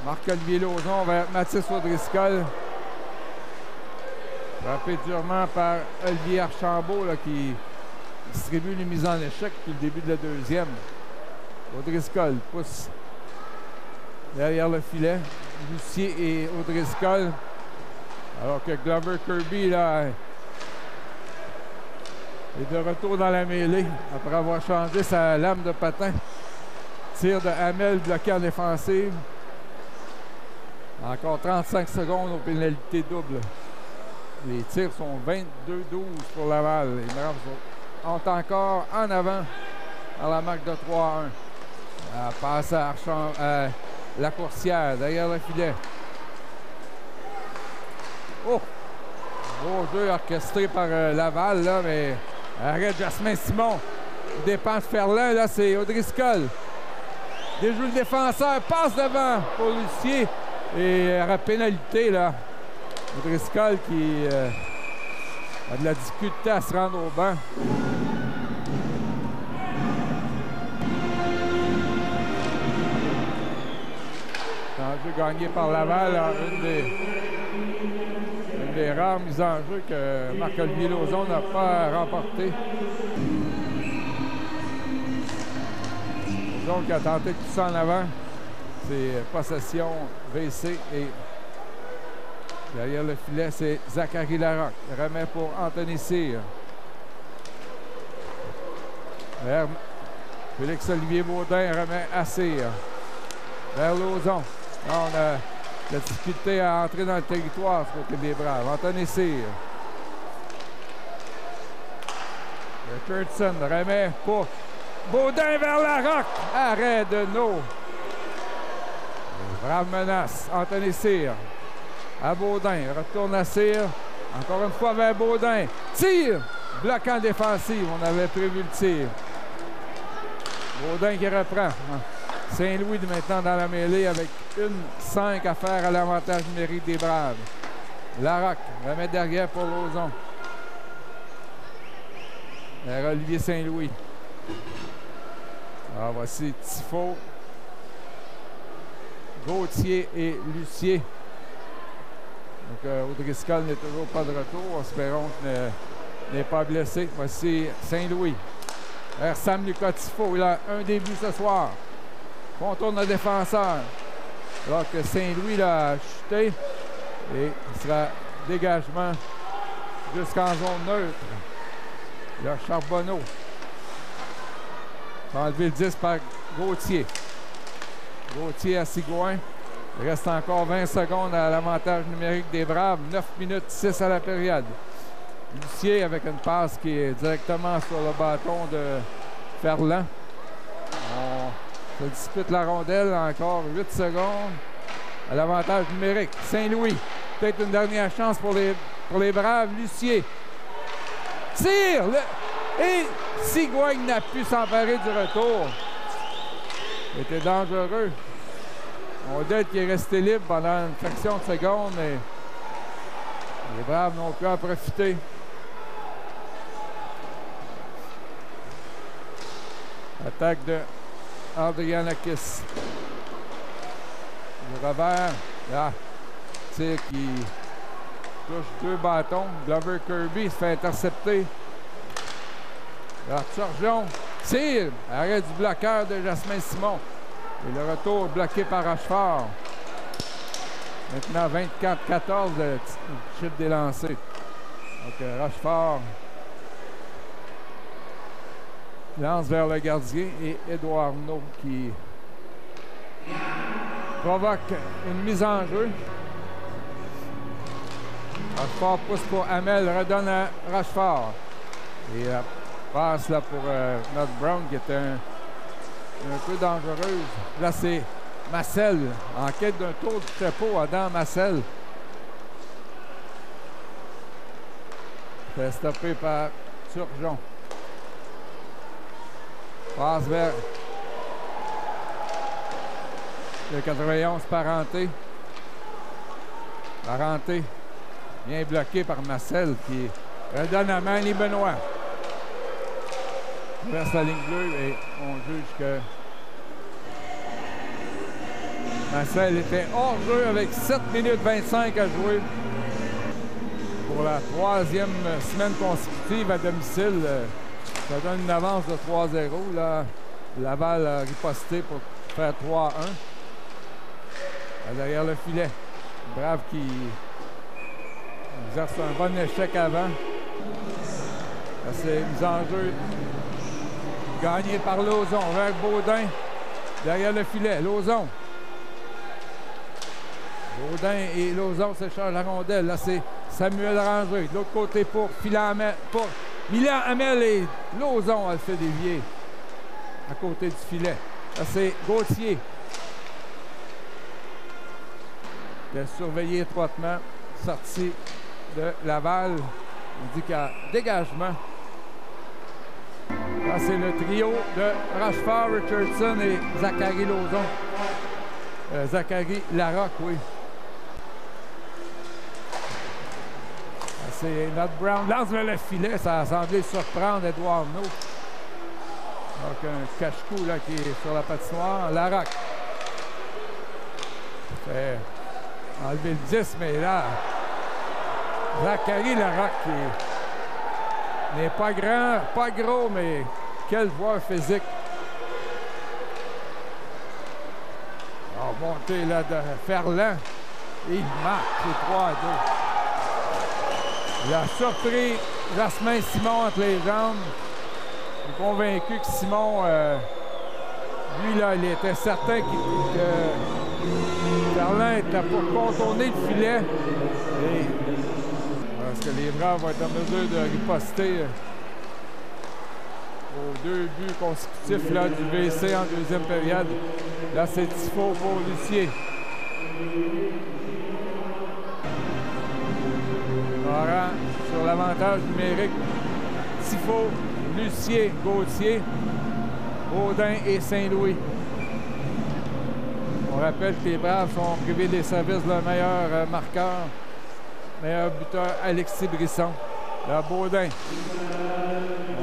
Marc-Olivier Lauzon vers Mathis O'Driscoll. Frappé durement par Olivier Archambault là, qui distribue les mises en échec depuis le début de la deuxième. O'Driscoll pousse derrière le filet. Lucier et O'Driscoll. Alors que Glover Kirby là, est de retour dans la mêlée après avoir changé sa lame de patin. Tir de Hamel bloqué en défensive. Encore 35 secondes aux pénalités doubles. Les tirs sont 22-12 pour Laval. Les Braves sont encore en avant à la marque de 3-1. Elle passe à la coursière, derrière le filet. Oh! Beau jeu orchestré par Laval, là, mais arrête Jasmin Simon. Il dépend de Ferland, là, c'est O'Driscoll. Déjoue le défenseur, passe devant pour Lucier. Et à pénalité, là. O'Driscoll qui a de la difficulté à se rendre au banc. Un jeu gagné par Laval, une des rares mises en jeu que Marc-Olivier Lauzon n'a pas remporté. Lauzon qui a tenté de pousser en avant. C'est possession VC et derrière le filet, c'est Zachary Larocque. Remet pour Anthony Cyr. Vers Félix-Olivier Baudin remet à Cyr. Vers Lauzon. Là, on a la difficulté à entrer dans le territoire du côté des Braves. Anthony Cyr. Richardson remet pour Baudin vers Larocque. Arrêt de No. Brave menace. Anthony Cyr. À Baudin. Retourne à Cyr. Encore une fois vers Baudin. Tir! Bloquant défensif. On avait prévu le tir. Baudin qui reprend. Saint-Louis maintenant dans la mêlée avec 1-5 à faire à l'avantage numérique des Braves. Larocque remet derrière pour Lauzon. Vers Olivier Saint-Louis. Alors voici Tifo, Gauthier et Lucier. Donc O'Driscoll n'est toujours pas de retour. Espérons qu'il n'est pas blessé. Voici Saint-Louis. Vers Sam Lucas Tifo. Il a un début ce soir. Contourne le défenseur. Alors que Saint-Louis l'a chuté. Et il sera dégagement jusqu'en zone neutre. Le Charbonneau. Enlevé le 10 par Gauthier. Gauthier à Sigouin. Il reste encore 20 secondes à l'avantage numérique des Braves. 9 minutes 6 à la période. Lucier avec une passe qui est directement sur le bâton de Ferland. On se dispute la rondelle. Encore 8 secondes à l'avantage numérique. Saint-Louis. Peut-être une dernière chance pour les Braves. Lucier. Tire! Et Sigouin n'a pu s'emparer du retour. C'était dangereux. Odette qui est resté libre pendant une fraction de seconde, mais les Braves n'ont pu en profiter. Attaque de Andrianakis. Le revers. Là, tir qui touche 2 bâtons. Glover Kirby se fait intercepter. Là, Turgeon. Tire. Arrêt du bloqueur de Jasmin Simon. Et le retour bloqué par Rochefort. Maintenant 24-14 le chiffre des lancers. Donc Rochefort lance vers le gardien et Édouard Arnaud qui provoque une mise en jeu. Rochefort pousse pour Hamel, redonne à Rochefort. Et passe là pour notre Brown qui est un peu dangereuse. Là, c'est Massel en quête d'un tour du chapeau. Adam Massel. Fait stopper par Turgeon. Passe vers le 91 Parenté. Parenté. Bien bloqué par Massel qui redonne à Manny Benoît. Verse la ligne bleue et on juge que Massel était hors jeu avec 7 minutes 25 à jouer pour la 3e semaine consécutive à domicile. Ça donne une avance de 3-0. Là, Laval a riposté pour faire 3-1. Derrière le filet. Brave qui exerce un bon échec avant. C'est mise en jeu. Gagné par Lauzon vers Baudin. Derrière le filet. Lauzon. Baudin et Lauzon s'échangent la rondelle. Là, c'est Samuel Ranger. De l'autre côté pour Milan Hamel et Lauzon a fait dévier à côté du filet. Là, c'est Gauthier. Il a surveillé étroitement. Sorti de Laval. On dit qu'il y a dégagement. Là, c'est le trio de Rochefort, Richardson et Zachary Lauzon. Zachary Larocque, oui. C'est notre Brown. Lance vers le filet. Ça a semblé surprendre Edouard No. Donc, un cache-cou là, qui est sur la patinoire. Larocque. Fait enlever le 10, mais là, Zachary Larocque qui n'est pas grand, pas gros, mais quel joueur physique. Alors, montée là de Ferland. Et il marque les 3-2. Il a surpris Jasmin Simon entre les jambes. Je suis convaincu que Simon, lui, là, il était certain que Ferland était pour contourner le filet. Et est-ce que les Braves vont être en mesure de riposter aux 2 buts consécutifs là, du VC en deuxième période? Là, c'est Tifo pour Lucier. Laurent sur l'avantage numérique. Tifo, Lucier, Gauthier, Baudin et Saint-Louis. On rappelle que les Braves sont privés des services de leur meilleur marqueur, meilleur buteur, Alexis Brisson. Là, Baudin.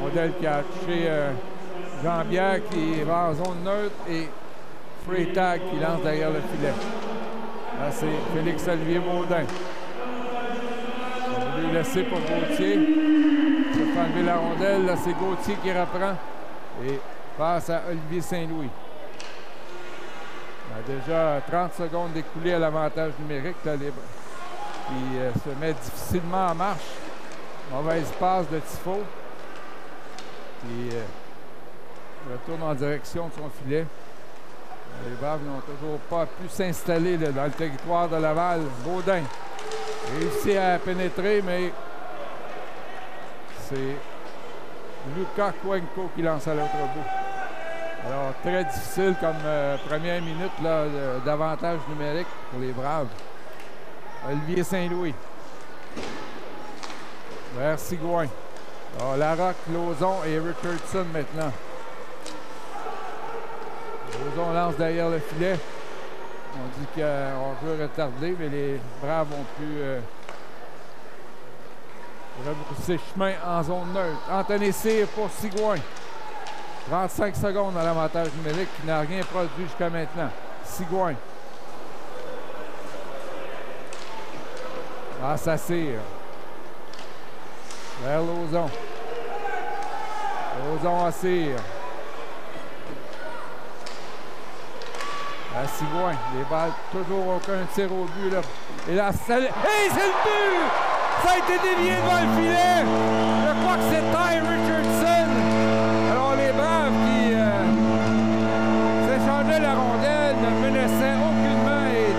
Modèle qui a touché Jean-Pierre qui va en zone neutre et Freytag qui lance derrière le filet. Là, c'est Félix-Olivier Baudin. On va lui laisser pour Gauthier. Il va enlever la rondelle. Là, c'est Gauthier qui reprend et passe à Olivier Saint-Louis. Il a déjà 30 secondes d'écoulé à l'avantage numérique. Là, il se met difficilement en marche. Mauvaise passe de Tifo. Puis retourne en direction de son filet. Les Braves n'ont toujours pas pu s'installer dans le territoire de Laval. Baudin réussit à pénétrer, mais c'est Lucas Cuenco qui lance à l'autre bout. Alors, très difficile comme première minute d'avantage numérique pour les Braves. Olivier Saint-Louis. Vers Sigouin. Alors, Larocque, Lauzon et Richardson maintenant. Lauzon lance derrière le filet. On dit qu'on veut retarder, mais les Braves ont pu rebrousser chemin en zone neutre. Anthony Cyr pour Sigouin. 35 secondes à l'avantage numérique qui n'a rien produit jusqu'à maintenant. Sigouin. Ah, ça Cyr. Vers Lauzon. Lauzon à Cyr. À Sigouin. Les balles, toujours aucun tir au but. Là. Et là, c'est le but! Ça a été dévié devant le filet! Je crois que c'est Ty Richardson. Alors, les Braves qui s'échangeaient la rondelle ne menaçaient aucunement. Et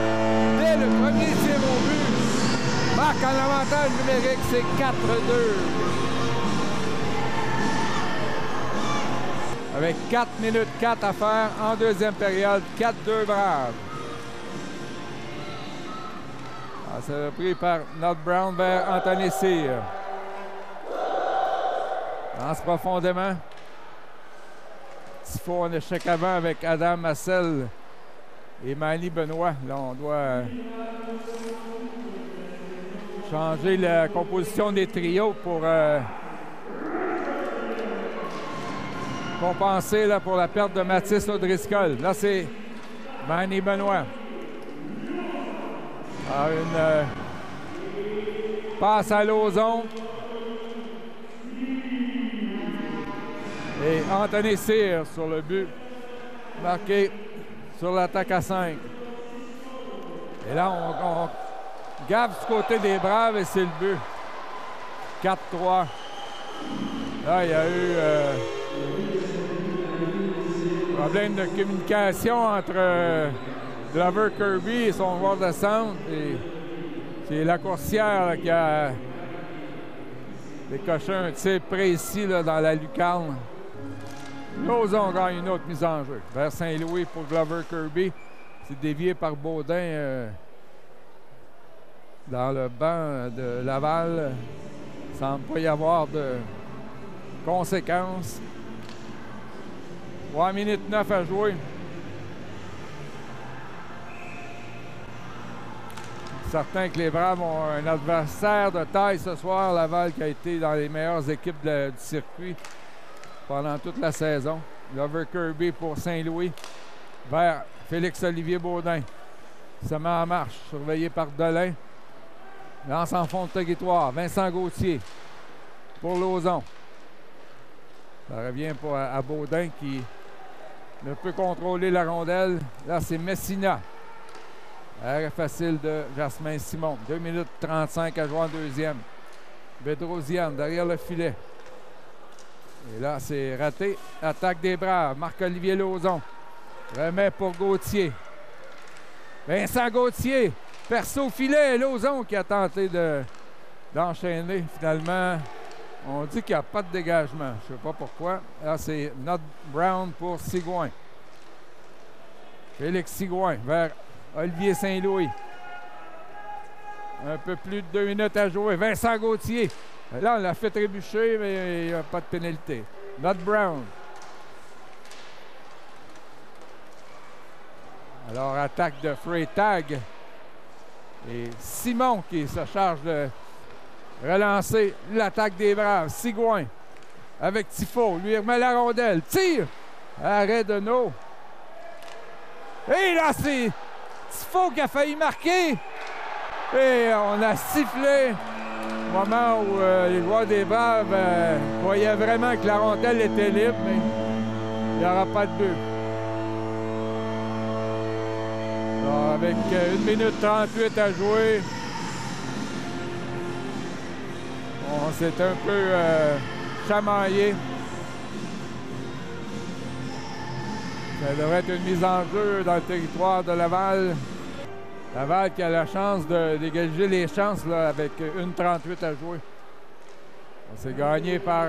dès le premier tir au but, marque en avantage numérique, c'est 4-2. Avec 4 minutes 4 à faire en deuxième période. 4-2 Braves. C'est repris par Nod Brown vers Anthony Cyr. Lance profondément. Tifo en échec avant avec Adam Massel et Manny Benoît. Là, on doit changer la composition des trios pour compenser là, pour la perte de Mathis O'Driscoll. Là, c'est Manny Benoît. Alors, une passe à Lauzon. Et Anthony Cyr sur le but. Marqué sur l'attaque à 5. Et là, on gave du côté des Braves et c'est le but. 4-3. Là, il y a eu problème de communication entre Glover Kirby et son joueur de centre. Et c'est la coursière là, qui a décoché un tir précis là, dans la lucarne. Lauson gagne une autre mise en jeu. Vers Saint-Louis pour Glover Kirby. C'est dévié par Baudin dans le banc de Laval. Il ne semble pas y avoir de conséquences. 3 minutes 9 à jouer. Certain que les Braves ont un adversaire de taille ce soir. Laval qui a été dans les meilleures équipes du circuit pendant toute la saison. Glover Kirby pour Saint-Louis vers Félix-Olivier Baudin. Il se met en marche, surveillé par Delin. Lance en fond de territoire. Vincent Gauthier pour Lauson. Ça revient à Baudin qui ne peut contrôler la rondelle. Là, c'est Messina. Arrêt facile de Jasmin Simon. 2 minutes 35 à jouer en deuxième. Bedrosian derrière le filet. Et là, c'est raté. Attaque des Braves. Marc-Olivier Lauson. Remet pour Gauthier. Vincent Gauthier. Perso au filet. Lauson qui a tenté d'enchaîner. Finalement, on dit qu'il n'y a pas de dégagement. Je ne sais pas pourquoi. Là, c'est Not Brown pour Sigouin. Félix Sigouin vers Olivier Saint-Louis. Un peu plus de 2 minutes à jouer. Vincent Gauthier. Là, on l'a fait trébucher, mais il n'y a pas de pénalité. Not Brown. Alors, attaque de Freytag. Et Simon qui se charge de relancer l'attaque des Braves. Sigouin avec Tifo. Lui remet la rondelle. Tire. Arrêt de No. Et là, c'est Tifo qui a failli marquer. Et on a sifflé au moment où les joueurs des Braves voyaient vraiment que la rondelle était libre, mais il n'y aura pas de but. Alors, avec 1 minute 38 à jouer, on s'est un peu chamaillé. Ça devrait être une mise en jeu dans le territoire de Laval. Laval qui a la chance de dégager les chances là, avec 1:38 à jouer. C'est gagné par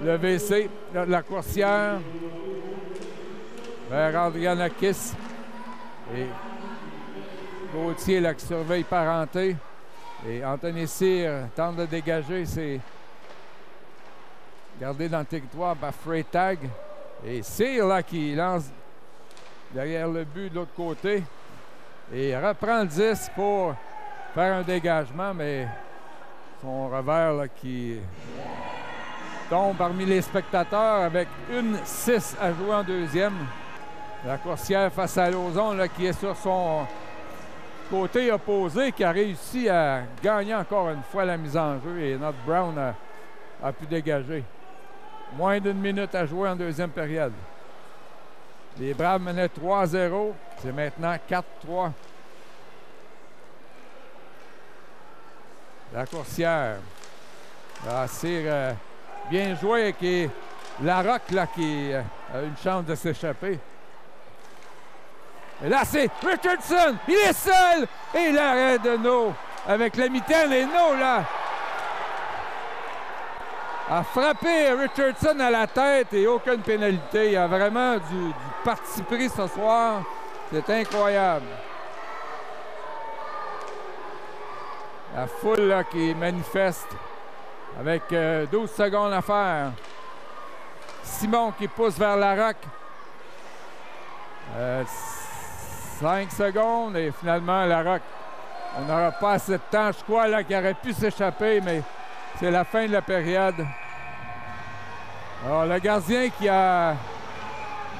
le VC, la coursière, vers Andrianakis. Et Gauthier là, qui surveille Parenté. Et Anthony Cyr tente de dégager. C'est gardé dans le territoire par Freytag. Et Cyr là, qui lance derrière le but de l'autre côté. Et il reprend le 10 pour faire un dégagement, mais son revers là, qui tombe parmi les spectateurs avec 1:06 à jouer en deuxième. La coursière face à Lauson là, qui est sur son côté opposé, qui a réussi à gagner encore une fois la mise en jeu. Et Not Brown a pu dégager. Moins d'1 minute à jouer en deuxième période. Les Braves menaient 3-0. C'est maintenant 4-3. La coursière. Là, c'est bien joué qui Larocque là, qui a une chance de s'échapper. Et là, c'est Richardson. Il est seul. Et l'arrêt de No. Avec la mitaine et No, là, a frappé Richardson à la tête et aucune pénalité. Il y a vraiment du parti pris ce soir. C'est incroyable. La foule là, qui manifeste avec 12 secondes à faire. Simon qui pousse vers Larocque. 5 secondes et finalement Larocque. On n'aura pas assez de temps, je crois, là, qu'il aurait pu s'échapper, mais c'est la fin de la période. Alors, le gardien qui a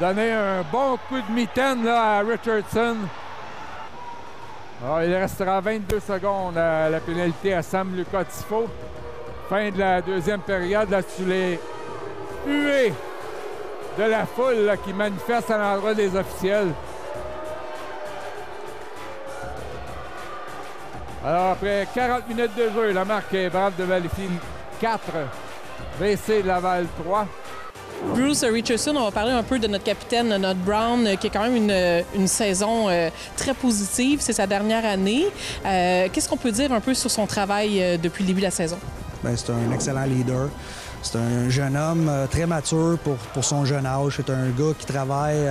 donné un bon coup de mitaine là, à Richardson. Alors, il restera 22 secondes à la pénalité à Sam Lucas Tifo. Fin de la deuxième période, là, sur les huées de la foule là, qui manifeste à l'endroit des officiels. Alors, après 40 minutes de jeu, la marque est Brave de Valleyfield 4, VC Laval 3. Bruce Richardson, on va parler un peu de notre capitaine, Not Brown, qui a quand même une saison très positive. C'est sa dernière année. Qu'est-ce qu'on peut dire un peu sur son travail depuis le début de la saison? Bien, c'est un excellent leader. C'est un jeune homme très mature pour son jeune âge. C'est un gars qui travaille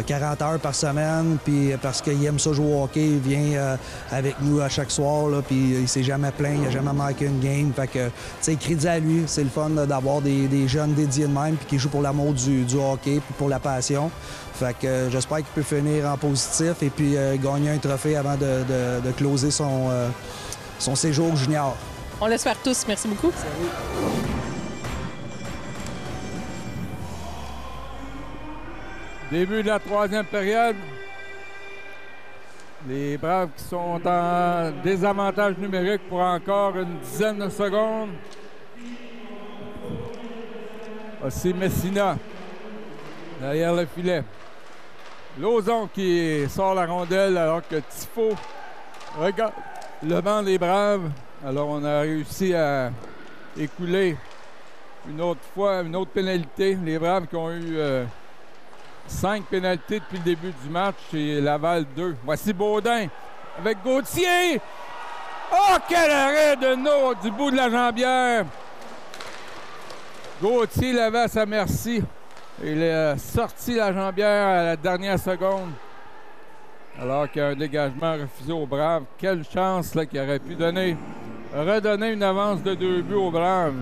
40 heures par semaine, puis parce qu'il aime ça jouer au hockey, il vient avec nous à chaque soir, là, puis il s'est jamais plaint, il n'a jamais manqué une game. Fait que, tu sais, crédit à lui, c'est le fun d'avoir des jeunes dédiés de même, puis qui jouent pour l'amour du hockey, puis pour la passion. Fait que j'espère qu'il peut finir en positif et puis gagner un trophée avant de closer son séjour junior. On l'espère tous. Merci beaucoup. Début de la troisième période. Les Braves qui sont en désavantage numérique pour encore une dizaine de secondes. Aussi Messina derrière le filet. Lauzon qui sort la rondelle alors que Tifo regarde le banc des Braves. Alors on a réussi à écouler une autre fois, une autre pénalité. Les Braves qui ont eu 5 pénalités depuis le début du match et Laval 2. Voici Baudin avec Gauthier. Oh, quel arrêt de No du bout de la jambière. Gauthier l'avait à sa merci. Il a sorti la jambière à la dernière seconde. Alors qu'il y a un dégagement refusé aux Braves. Quelle chance là, qu'il aurait pu redonner une avance de 2 buts aux Braves.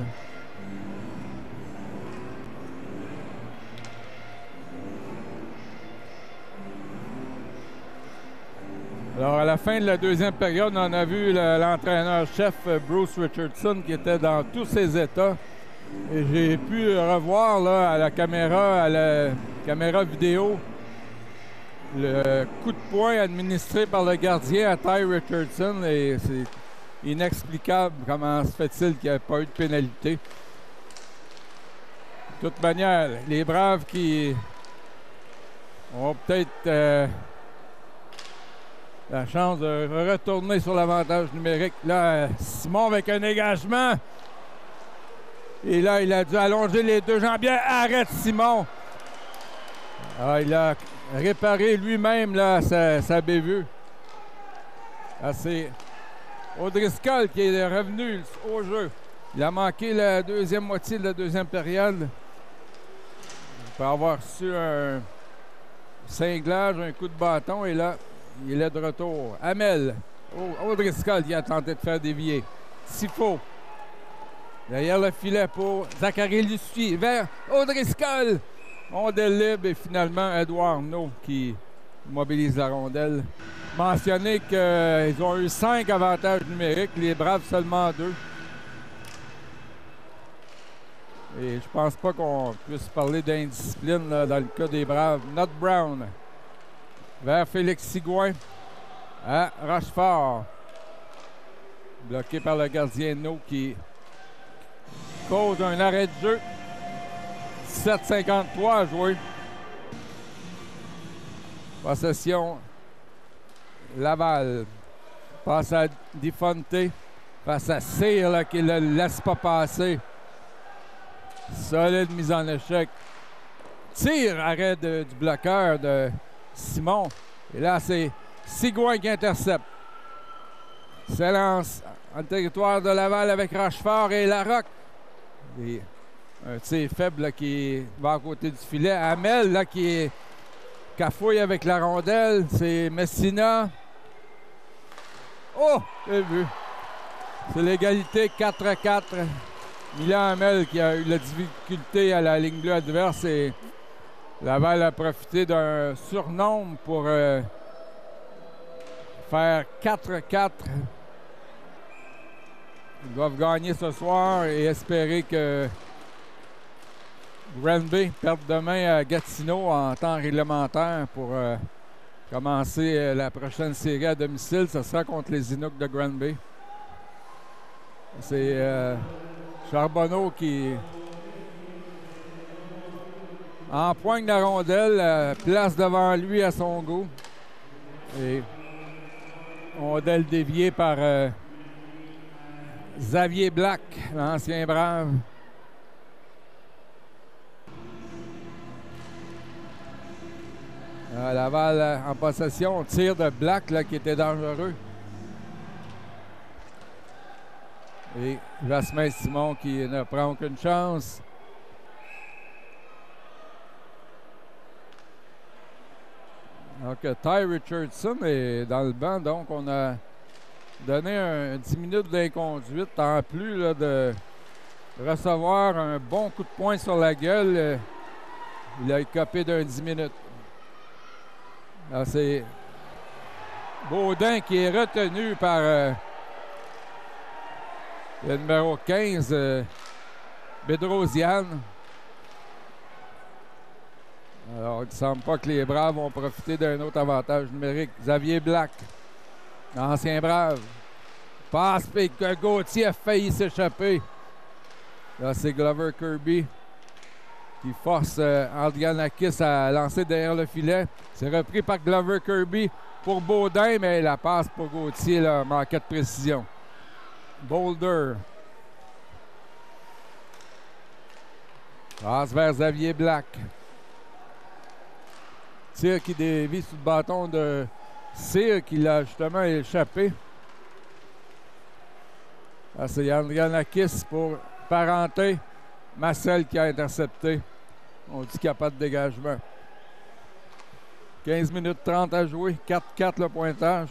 Alors, à la fin de la deuxième période, on a vu l'entraîneur-chef Bruce Richardson qui était dans tous ses états. Et j'ai pu revoir là, à la caméra vidéo le coup de poing administré par le gardien à Ty Richardson. Et c'est inexplicable comment se fait-il qu'il n'y ait pas eu de pénalité. De toute manière, les Braves qui ont peut-être la chance de retourner sur l'avantage numérique. Là, Simon avec un dégagement. Et là, il a dû allonger les deux jambières. Arrête, Simon! Ah, il a réparé lui-même là, sa bévue. Ah, c'est O'Driscoll qui est revenu au jeu. Il a manqué la deuxième moitié de la deuxième période. Il peut avoir reçu un cinglage, un coup de bâton. Et là, il est de retour. Hamel. O'Driscoll qui a tenté de faire dévier. Tifo. Derrière le filet pour Zachary Lucie. Vers O'Driscoll. Rondelle libre et finalement Edouard No qui mobilise la rondelle. Mentionner qu'ils ont eu 5 avantages numériques. Les Braves seulement 2. Et je pense pas qu'on puisse parler d'indiscipline dans le cas des Braves. Not Brown. Vers Félix Sigouin à Rochefort. Bloqué par le gardien No qui cause un arrêt de jeu. 17:53 à jouer. Possession Laval. Passe à Difonte. Face à Cyr là, qui ne le laisse pas passer. Solide mise en échec. Tir, arrêt du bloqueur de Simon. Et là, c'est Sigouin qui intercepte. S'élance en territoire de Laval avec Rochefort et Larocque. Et un tir faible là, qui va à côté du filet. Hamel là, qui cafouille avec la rondelle. C'est Messina. Oh! J'ai vu. C'est l'égalité 4-4. Milan Hamel qui a eu la difficulté à la ligne bleue adverse et Laval a profité d'un surnombre pour faire 4-4. Ils doivent gagner ce soir et espérer que Granby perde demain à Gatineau en temps réglementaire pour commencer la prochaine série à domicile. Ce sera contre les Inuks de Granby. C'est Charbonneau qui empoigne la rondelle, place devant lui à son goût. Et rondelle déviée par Xavier Black, l'ancien Brave. Laval en possession, tir de Black là, qui était dangereux. Et Jasmin Simon qui ne prend aucune chance. Donc, Ty Richardson est dans le banc. Donc, on a donné un 10 minutes d'inconduite en plus là, de recevoir un bon coup de poing sur la gueule. Il a écopé d'un 10 minutes. Là, c'est Baudin qui est retenu par le numéro 15, Bedrosian. Alors, il ne semble pas que les Braves vont profiter d'un autre avantage numérique. Xavier Black, ancien Brave. Passe, et que Gauthier a failli s'échapper. Là, c'est Glover Kirby qui force Andrianakis à lancer derrière le filet. C'est repris par Glover Kirby pour Baudin, mais la passe pour Gauthier là, manquait de précision. Boulder. Passe vers Xavier Black. Tir qui dévie sous le bâton de Cyr qui l'a justement échappé. Là, c'est Andrianakis pour Parenté. Marcel qui a intercepté. On dit qu'il n'y a pas de dégagement. 15 minutes 30 à jouer. 4-4 le pointage.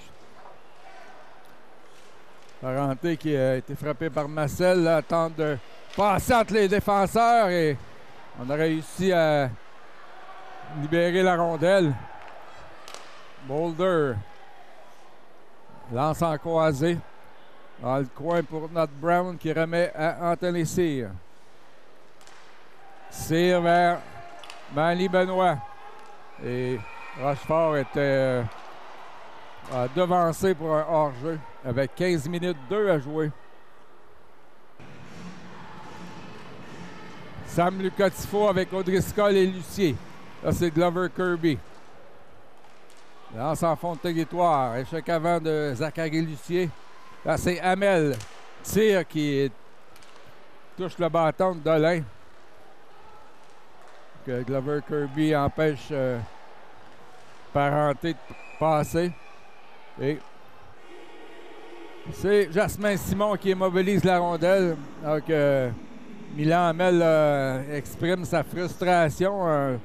Parenté qui a été frappé par Marcel. Là, tente de passer entre les défenseurs et on a réussi à libérer la rondelle. Boulder lance en croisé. Dans le coin pour Nott Brown qui remet à Anthony Cyr. Cyr vers Manny Benoit. Et Rochefort était devancé pour un hors-jeu avec 15 minutes 2 à jouer. Sam Lucatifo avec O'Driscoll et Lucier. Là, c'est Glover Kirby. Lance en fond de territoire. Échec avant de Zachary Lucier. Là, c'est Hamel. Cyr qui touche le bâton de Dolin. Que Glover Kirby empêche Parenté de passer. Et c'est Jasmin Simon qui immobilise la rondelle. Donc, Milan Hamel exprime sa frustration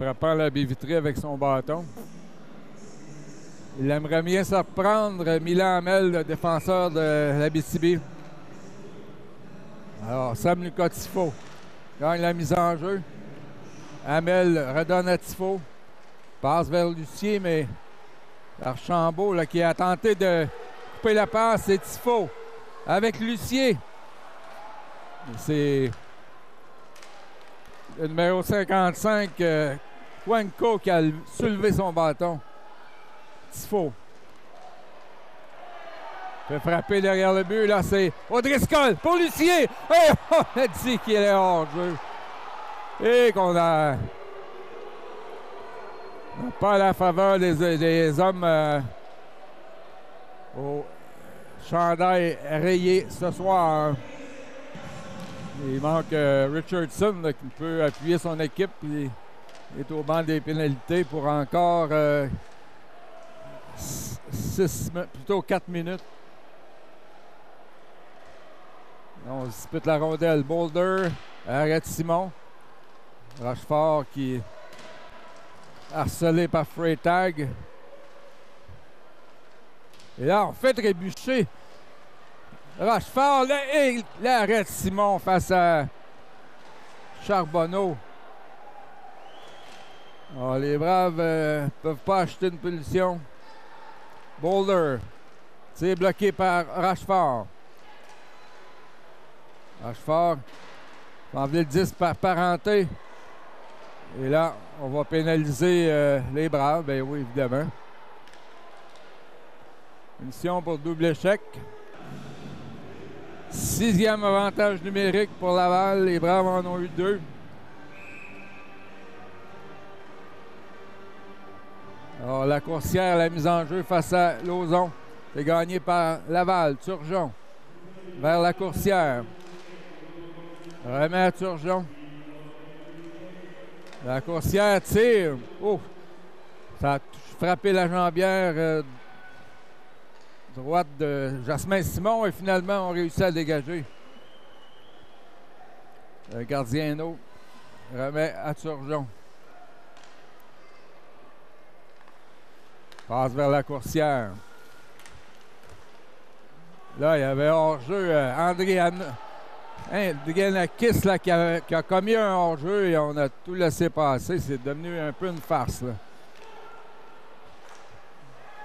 frappant la baie vitrée avec son bâton. Il aimerait bien se reprendre, Milan Hamel, le défenseur de l'Abitibi. Alors, Sam Lucatifo gagne la mise en jeu. Hamel redonne à Tifo. Passe vers Lucier, mais Archambault là, qui a tenté de couper la passe, c'est Tifo avec Lucier. C'est le numéro 55, Cuenco, qui a soulevé son bâton. Tifo fait frapper derrière le but. Là, c'est O'Driscoll pour Lucier. Et on a dit qu'il est hors jeu. Et qu'on a pas la faveur des hommes au chandail rayé ce soir. Il manque Richardson là, qui peut appuyer son équipe. Il est au banc des pénalités pour encore 4 minutes. On dispute la rondelle. Boulder arrête Simon. Rochefort qui est harcelé par Freytag. Et là, on fait trébucher. Rochefort, là, il arrête Simon face à Charbonneau. Oh, les Braves ne peuvent pas acheter une punition. Boulder. C'est bloqué par Rochefort. Rochefort va enlever le 10 par Parenté. Et là, on va pénaliser les Braves. Bien oui, évidemment. Punition pour double échec. 6e avantage numérique pour Laval. Les Braves en ont eu 2. Alors, la coursière, la mise en jeu face à Lauzon. C'est gagné par Laval. Turgeon vers la coursière. Remet à Turgeon. La coursière tire. Oh! Ça a frappé la jambière droite de Jasmin Simon et finalement on réussit à le dégager. Le gardien No remet à Turgeon. Passe vers la coursière. Là, il y avait hors-jeu André Giannakis qui a commis un hors-jeu et on a tout laissé passer. C'est devenu un peu une farce. Là.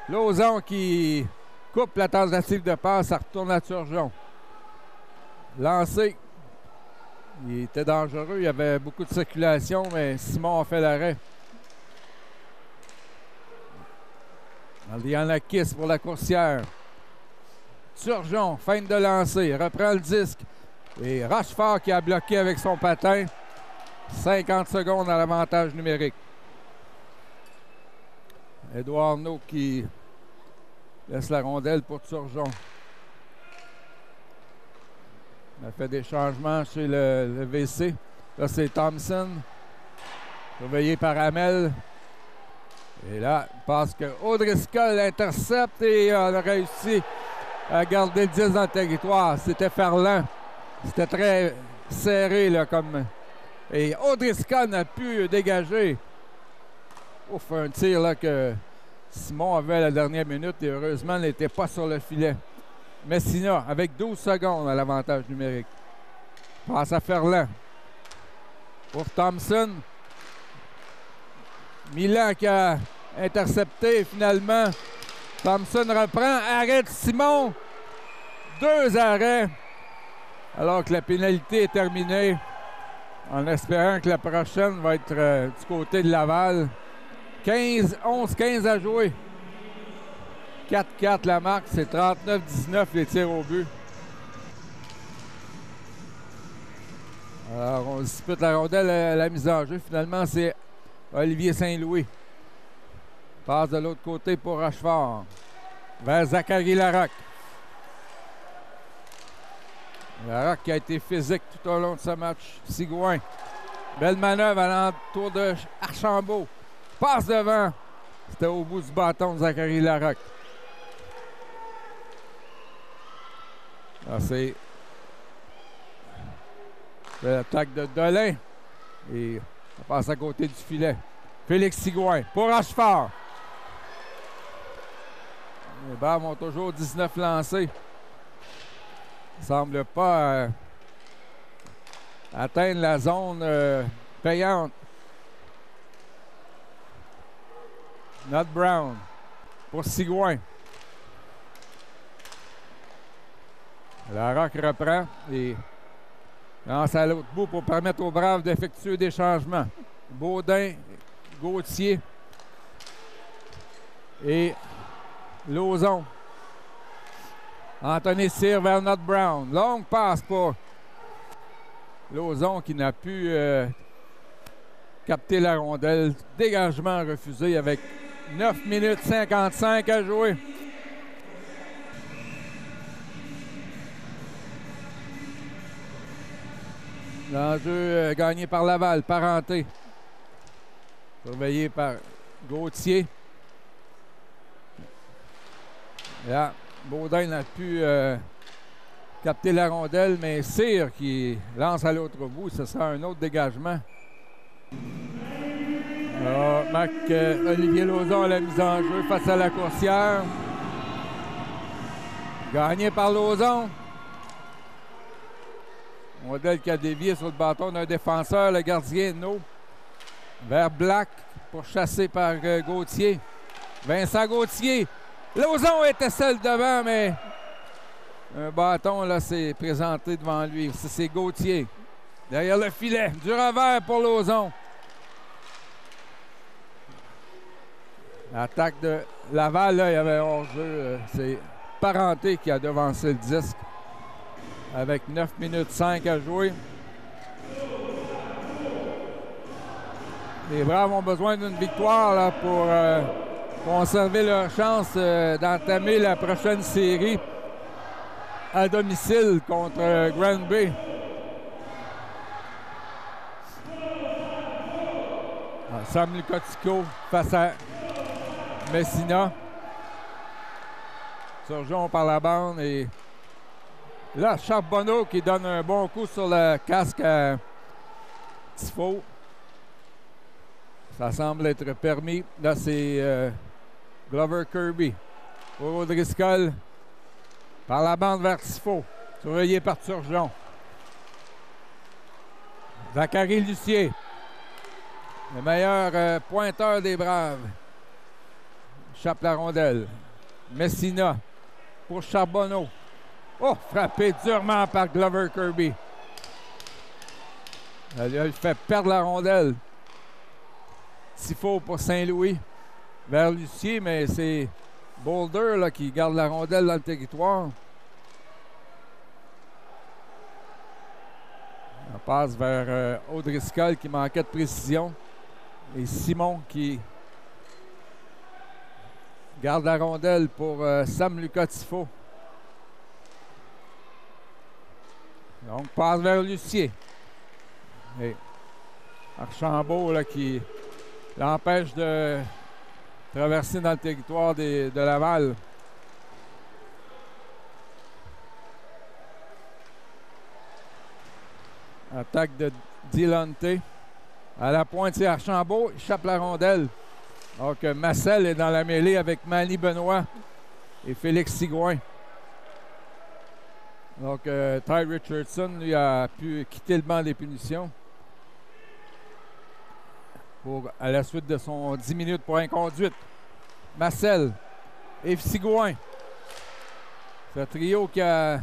Lauzon qui coupe la tentative de passe, ça retourne à Turgeon. Lancé. Il était dangereux, il y avait beaucoup de circulation, mais Simon a fait l'arrêt. Giannakis pour la coursière. Turgeon, feinte de lancer, reprend le disque. Et Rochefort qui a bloqué avec son patin. 50 secondes à l'avantage numérique. Édouard No qui laisse la rondelle pour Turgeon. On a fait des changements chez le VC. Là, c'est Thompson. Surveillé par Hamel. Et là, parce que O'Driscoll l'intercepte et on a réussi à garder le 10 dans le territoire. C'était Ferland. C'était très serré, là, comme... Et O'Driscoll n'a pu dégager. Ouf, un tir, là, que Simon avait à la dernière minute et heureusement, n'était pas sur le filet. Messina, avec 12 secondes à l'avantage numérique. Passe à Ferland. Pour Thompson. Milan qui a intercepté finalement. Thompson reprend. Arrête Simon. 2 arrêts. Alors que la pénalité est terminée. En espérant que la prochaine va être du côté de Laval. 11-15 à jouer. 4-4 la marque, c'est 39-19 les tirs au but. Alors, on dispute la rondelle à la mise en jeu. Finalement, c'est Olivier Saint-Louis. Passe de l'autre côté pour Rochefort. Vers Zachary Larocque. Larocque qui a été physique tout au long de ce match. Sigouin. Belle manœuvre à l'entour de Archambault. Passe devant. C'était au bout du bâton de Zachary Larocque. C'est l'attaque de Dolin. Et on passe à côté du filet. Félix Sigouin pour Rochefort. Les Braves ont toujours 19 lancés. Il ne semble pas atteindre la zone payante. Not Brown pour Sigouin. Larocque reprend et lance à l'autre bout pour permettre aux Braves d'effectuer des changements. Baudin, Gauthier et Lauzon. Anthony Cyr vers Not Brown. Longue passe pour Lauzon qui n'a pu capter la rondelle. Dégagement refusé avec 9 minutes 55 à jouer. L'enjeu gagné par Laval, Parenté. Surveillé par Gauthier. Là, Baudin n'a pu capter la rondelle, mais Cyr qui lance à l'autre bout, ce sera un autre dégagement. Olivier Lauzon à la mise en jeu face à la coursière. Gagné par Lauzon. Modèle qui a dévié sur le bâton d'un défenseur, le gardien No. Vers Black pour chasser par Gauthier. Vincent Gauthier. Lauzon était seul devant, mais un bâton là s'est présenté devant lui. C'est Gauthier. Derrière le filet. Du revers pour Lauzon. L'attaque de Laval, là, il y avait hors-jeu. C'est Parenté qui a devancé le disque. Avec 9 minutes 5 à jouer. Les Braves ont besoin d'une victoire là, pour conserver leur chance d'entamer la prochaine série à domicile contre Granby. Sam Lucotico face à Messina. Turgeon par la bande et là, Charbonneau qui donne un bon coup sur le casque à Tifo. Ça semble être permis. Là, c'est Glover Kirby. Pour O'Driscoll. Par la bande vers Tifo. Surveillé par Turgeon. Zachary Lucier. Le meilleur pointeur des Braves. Chape la rondelle. Messina pour Charbonneau. Oh, frappé durement par Glover Kirby. Il fait perdre la rondelle. Tifo pour Saint-Louis. Vers Lucier, mais c'est Boulder là, qui garde la rondelle dans le territoire. On passe vers O'Driscoll qui manquait de précision. Et Simon qui garde la rondelle pour Sam Lucas Tifo. Donc, passe vers Lucier. Et Archambault là, qui l'empêche de traverser dans le territoire de Laval. Attaque de Dilante. À la pointe, c'est Archambault. Il échappe la rondelle. Donc, Massel est dans la mêlée avec Manny Benoit et Félix Sigouin. Donc, Ty Richardson, lui, a pu quitter le banc des punitions à la suite de son 10 minutes pour inconduite. Massel et Sigouin. Ce trio qui a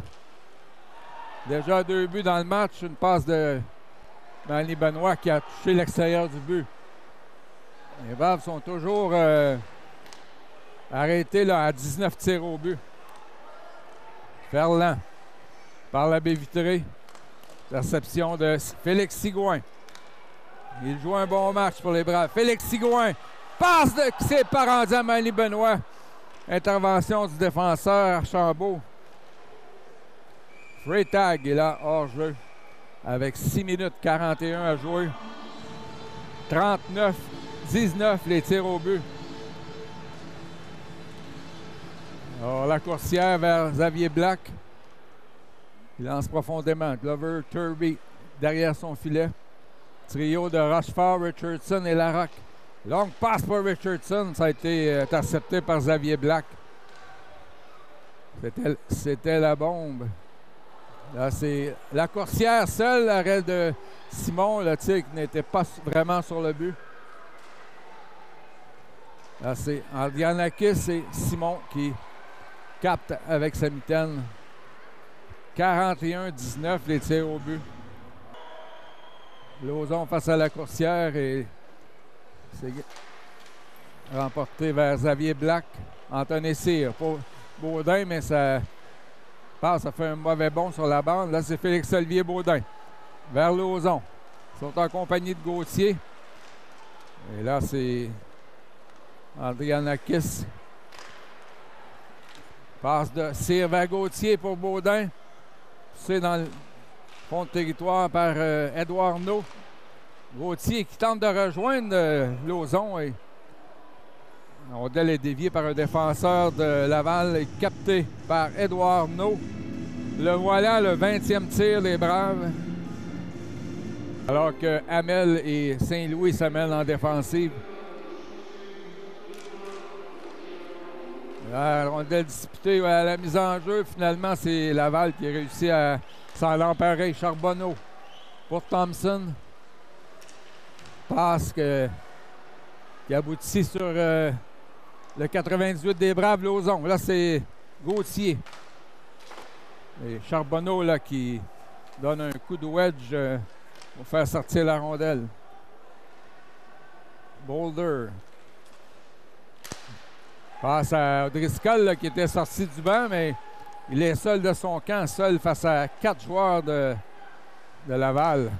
déjà 2 buts dans le match. Une passe de Manny Benoit qui a touché l'extérieur du but. Les Braves sont toujours arrêtés là, à 19 tirs au but. Ferland par la baie vitrée. Réception de Félix Sigouin. Il joue un bon match pour les Braves. Félix Sigouin passe de c'est pas rendu à Manny Benoit. Intervention du défenseur Archambault. Freytag est là hors jeu avec 6 minutes 41 à jouer. 39-19 les tirs au but. Alors, la coursière vers Xavier Black. Il lance profondément. Glover Kirby derrière son filet. Trio de Rochefort, Richardson et Larocque. Longue passe pour Richardson. Ça a été intercepté par Xavier Black. C'était la bombe. Là, c'est la coursière seule, l'arrêt de Simon. Le tir qui n'était pas vraiment sur le but. Là, c'est Andrianakis et Simon qui captent avec sa mitaine. 41-19 les tirs au but. Lauzon face à la coursière et c'est remporté vers Xavier Black. Anthony Cyr pour Baudin, mais ça passe, ça fait un mauvais bond sur la bande. Là, c'est Félix-Olivier Baudin vers Lauzon. Ils sont en compagnie de Gauthier. Et là, c'est Andrianakis. Passe de Cyr vers Gauthier pour Baudin. C'est dans le fond de territoire par Édouard Naud. Gauthier qui tente de rejoindre Lauzon. Et la rondelle est déviée par un défenseur de Laval et capté par Édouard Naud. Le voilà, le 20e tir des Braves. Alors que Hamel et Saint-Louis s'amènent en défensive. La rondelle disputée à la mise en jeu. Finalement, c'est Laval qui a réussi à s'en emparer. Charbonneau pour Thompson. Passe qui aboutit sur le 98 des Braves, Lauzon. Là, c'est Gauthier. Et Charbonneau là, qui donne un coup de wedge pour faire sortir la rondelle. Boulder. Passe à O'Driscoll là, qui était sorti du banc, mais il est seul de son camp, seul face à 4 joueurs de Laval.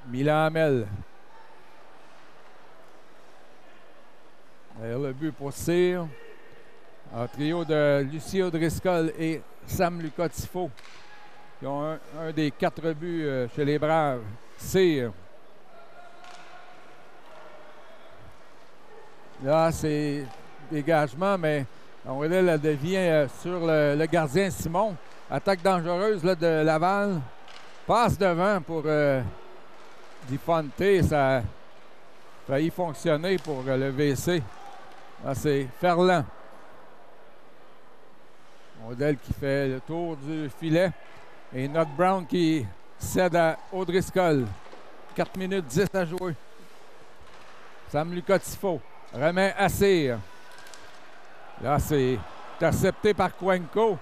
Milan Hamel. Derrière le but pour Cyr. Un trio de Lucie O'Driscoll et Sam Lucas Tifo qui ont un des 4 buts chez les Braves. Cyr. Là, c'est dégagement, mais la rondelle a dévié sur le gardien Simon. Attaque dangereuse là, de Laval. Passe devant pour Difonte. Ça a failli fonctionner pour le VC. Là, c'est Ferland. Rondelle qui fait le tour du filet. Et Not Brown qui cède à O'Driscoll. 4 minutes 10 à jouer. Sam Lucas-Tifo remet à Cyr. Là, c'est intercepté par Cuenco.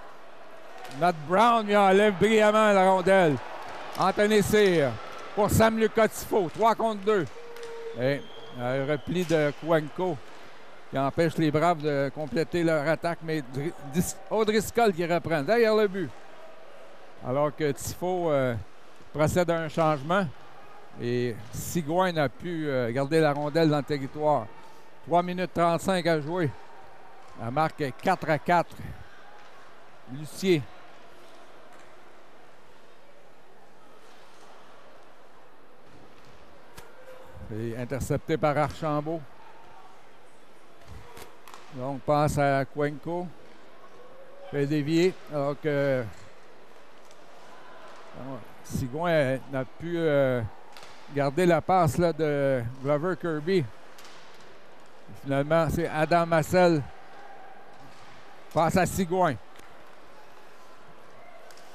Not Brown lui enlève brillamment la rondelle. Anthony Cyr pour Sam Lucas-Tifo. 3 contre 2. Et un repli de Cuenco qui empêche les Braves de compléter leur attaque, mais O'Driscoll qui reprend derrière le but. Alors que Tifo procède à un changement et Sigouin a pu garder la rondelle dans le territoire. 3 minutes 35 à jouer. La marque est 4-4. Lucier. Et intercepté par Archambault. Donc, passe à Cuenco. Fait dévier. Alors que Sigouin n'a pu garder la passe là, de Glover Kirby. Finalement, c'est Adam Massel. Passe à Sigouin.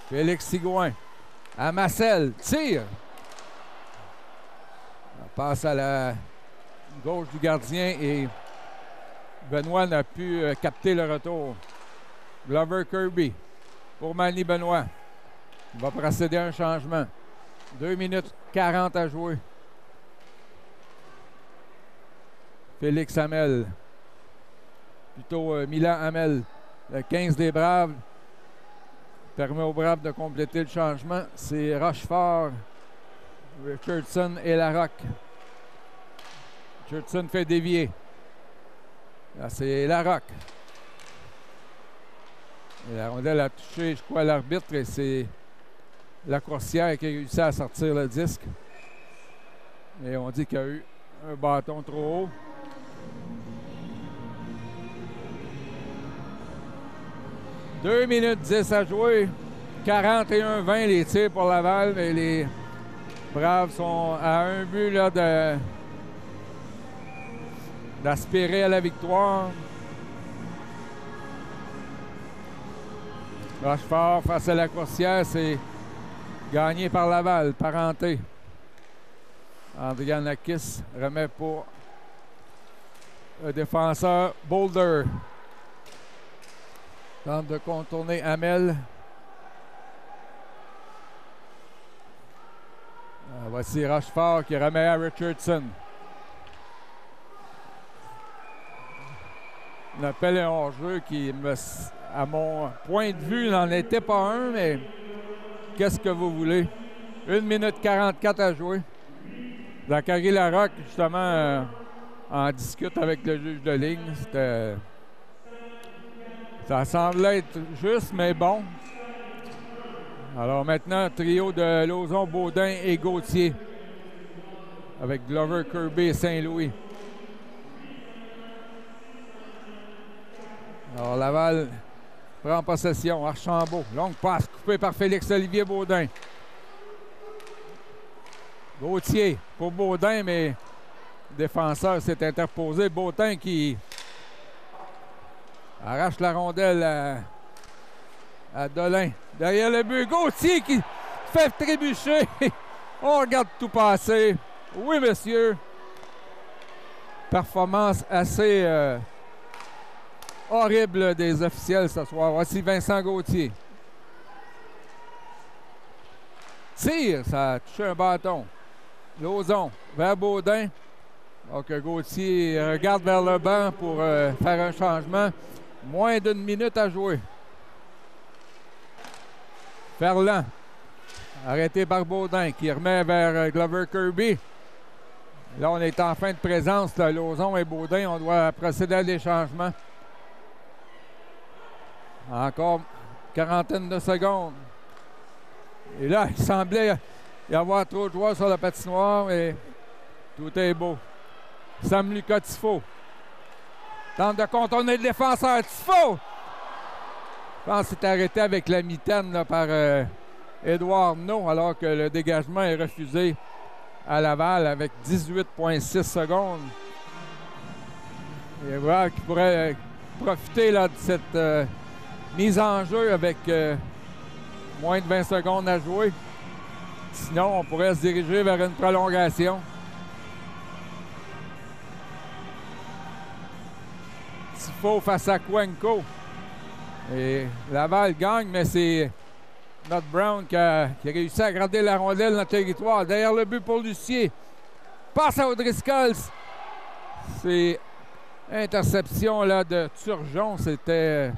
Félix Sigouin. À Massel. Tire. Passe à la gauche du gardien et Benoît n'a pu capter le retour. Glover Kirby pour Manny Benoît. Il va procéder à un changement. 2 minutes 40 à jouer. Félix Hamel. Plutôt Milan Hamel. Le 15 des Braves. Permet aux Braves de compléter le changement. C'est Rochefort, Richardson et Larocque. Richardson fait dévier. Là, c'est Larocque. Et la rondelle a touché, je crois, l'arbitre et c'est la coursière qui a réussi à sortir le disque. Et on dit qu'il y a eu un bâton trop haut. « 2 minutes 10 à jouer. 41-20 les tirs pour Laval. Mais les Braves sont à un but là, d'aspirer à la victoire. Rochefort face à la coursière, c'est gagné par Laval, parenté. Andrianakis remet pour le défenseur Boulder. Tente de contourner Hamel. Voici Rochefort qui remet à Richardson. Un appel et un hors-jeu qui, à mon point de vue, n'en était pas un, mais qu'est-ce que vous voulez? 1 minute 44 à jouer. Zachary Larocque, justement, en discute avec le juge de ligne. Ça semblait être juste, mais bon. Alors maintenant, trio de Lauzon, Baudin et Gauthier. Avec Glover, Kirby et Saint-Louis. Alors Laval prend possession. Archambault. Longue passe coupée par Félix-Olivier Baudin. Gauthier pour Baudin, mais le défenseur s'est interposé. Baudin qui arrache la rondelle à Dolin. Derrière le but, Gauthier qui fait trébucher. On regarde tout passer. Oui, monsieur. Performance assez horrible des officiels ce soir. Voici Vincent Gauthier. Tire, ça a touché un bâton. Lauzon vers Baudin. Donc Gauthier regarde vers le banc pour faire un changement. Moins d'1 minute à jouer. Ferland. Arrêté par Baudin qui remet vers Glover Kirby. Là, on est en fin de présence. Là, Lauzon et Baudin, on doit procéder à des changements. Encore quarantaine de secondes. Et là, il semblait y avoir trop de joueurs sur la patinoire et tout est beau. Sam Lucas-Tifo. Tente de contourner le défenseur. Tifo! Je pense que c'est arrêté avec la mitaine là, par Édouard No, alors que le dégagement est refusé à Laval avec 18,6 secondes. Et voilà qui pourrait profiter là, de cette mise en jeu avec moins de 20 secondes à jouer. Sinon, on pourrait se diriger vers une prolongation. Tifo face à Cuenco. Et Laval gagne, mais c'est notre Brown qui a réussi à garder la rondelle dans le territoire. Derrière le but pour Lucier. Passe à O'Driscoll. C'est interception là, de Turgeon. C'était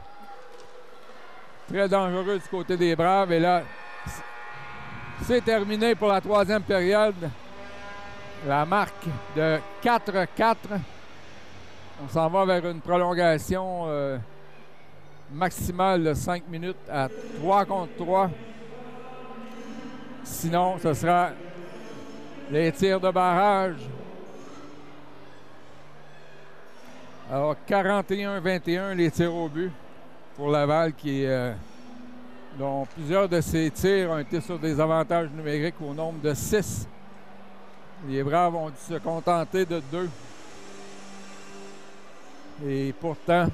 très dangereux du côté des Braves. Et là, c'est terminé pour la troisième période. La marque de 4-4. On s'en va vers une prolongation maximale de 5 minutes à 3 contre 3. Sinon, ce sera les tirs de barrage. Alors, 41-21, les tirs au but pour Laval dont plusieurs de ces tirs ont été sur des avantages numériques au nombre de 6. Les Braves ont dû se contenter de 2. Et pourtant,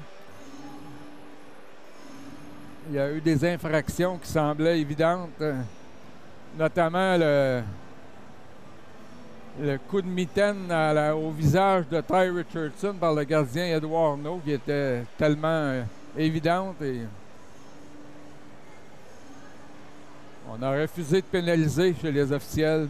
il y a eu des infractions qui semblaient évidentes, notamment le coup de mitaine au visage de Ty Richardson par le gardien Edouard No, qui était tellement évidente. Et on a refusé de pénaliser chez les officiels.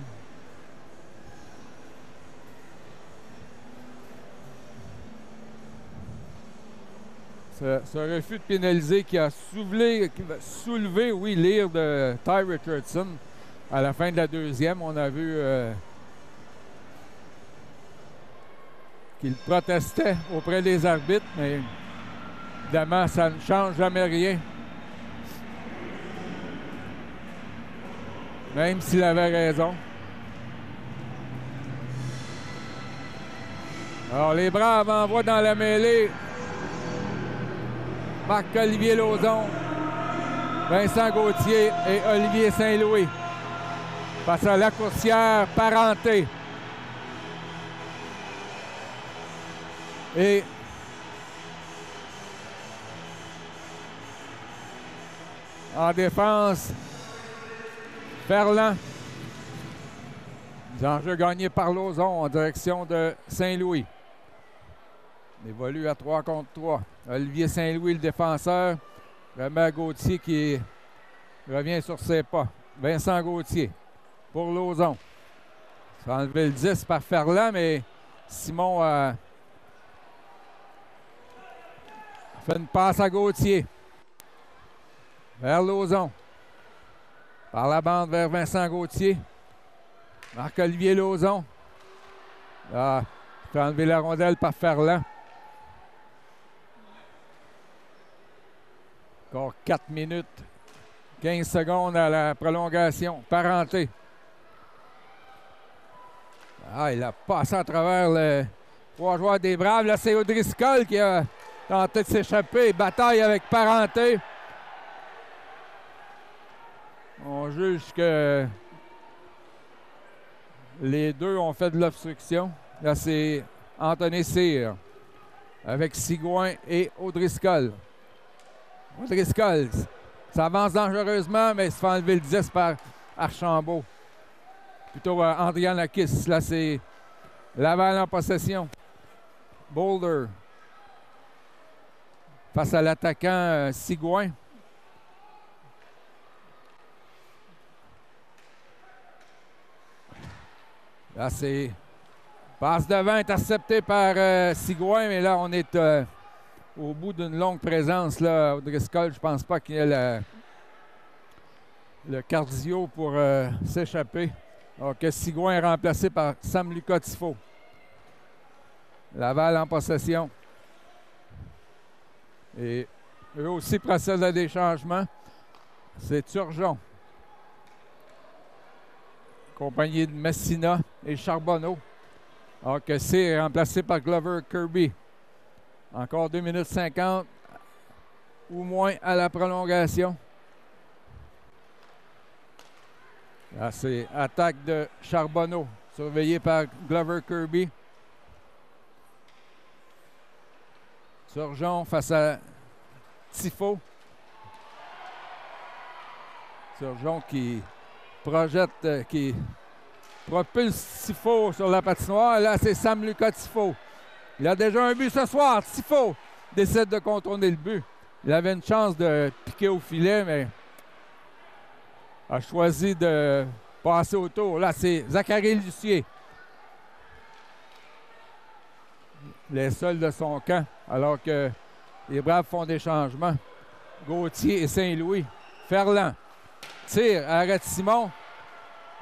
Ce refus de pénaliser qui a soulevé, oui, l'ire de Ty Richardson à la fin de la deuxième. On a vu qu'il protestait auprès des arbitres, mais évidemment, ça ne change jamais rien. Même s'il avait raison. Alors, les Braves envoient dans la mêlée Marc-Olivier Lauzon, Vincent Gauthier et Olivier Saint-Louis. Face à Lacourcière, Parenté. Et en défense, Ferland. Les enjeux gagnés par Lauzon en direction de Saint-Louis. On évolue à 3 contre 3. Olivier Saint-Louis, le défenseur. Vraiment Gauthier qui revient sur ses pas. Vincent Gauthier pour Lauzon. Ça a enlevé le 10 par Ferland, mais Simon a fait une passe à Gauthier. Vers Lauzon. Par la bande vers Vincent Gauthier. Marc-Olivier Lauzon. Ah, il fait enlever la rondelle par Ferland. Encore 4 minutes, 15 secondes à la prolongation. Parenté. Ah, il a passé à travers les 3 joueurs des Braves. Là, c'est O'Driscoll qui a tenté de s'échapper. Bataille avec Parenté. On juge que les deux ont fait de l'obstruction. Là, c'est Anthony Cyr avec Sigouin et O'Driscoll. O'Driscoll, ça avance dangereusement, mais il se fait enlever le 10 par Archambault. Plutôt Andrianakis. Là, c'est Laval en possession. Boulder. Face à l'attaquant Sigouin. Là, c'est passe devant intercepté par Sigouin, mais là, on est au bout d'une longue présence. Là, O'Driscoll, je pense pas qu'il ait le cardio pour s'échapper. Alors que Sigouin est remplacé par Sam Lucas Tifo. Laval en possession. Et eux aussi procèdent à des changements. C'est Turgeon. Accompagné de Messina et Charbonneau. Alors que c'est remplacé par Glover Kirby. Encore 2 minutes 50 ou moins à la prolongation. Là, c'est attaque de Charbonneau, surveillé par Glover Kirby. Turgeon face à Tifo. Turgeon qui projette, qui propulse Tifo sur la patinoire. Là, c'est Sam Lucas Tifo. Il a déjà un but ce soir. Tifo décide de contourner le but. Il avait une chance de piquer au filet, mais a choisi de passer autour. Là, c'est Zachary Lucier. Les seuls de son camp, alors que les Braves font des changements. Gauthier et Saint-Louis. Ferland tire, arrête Simon.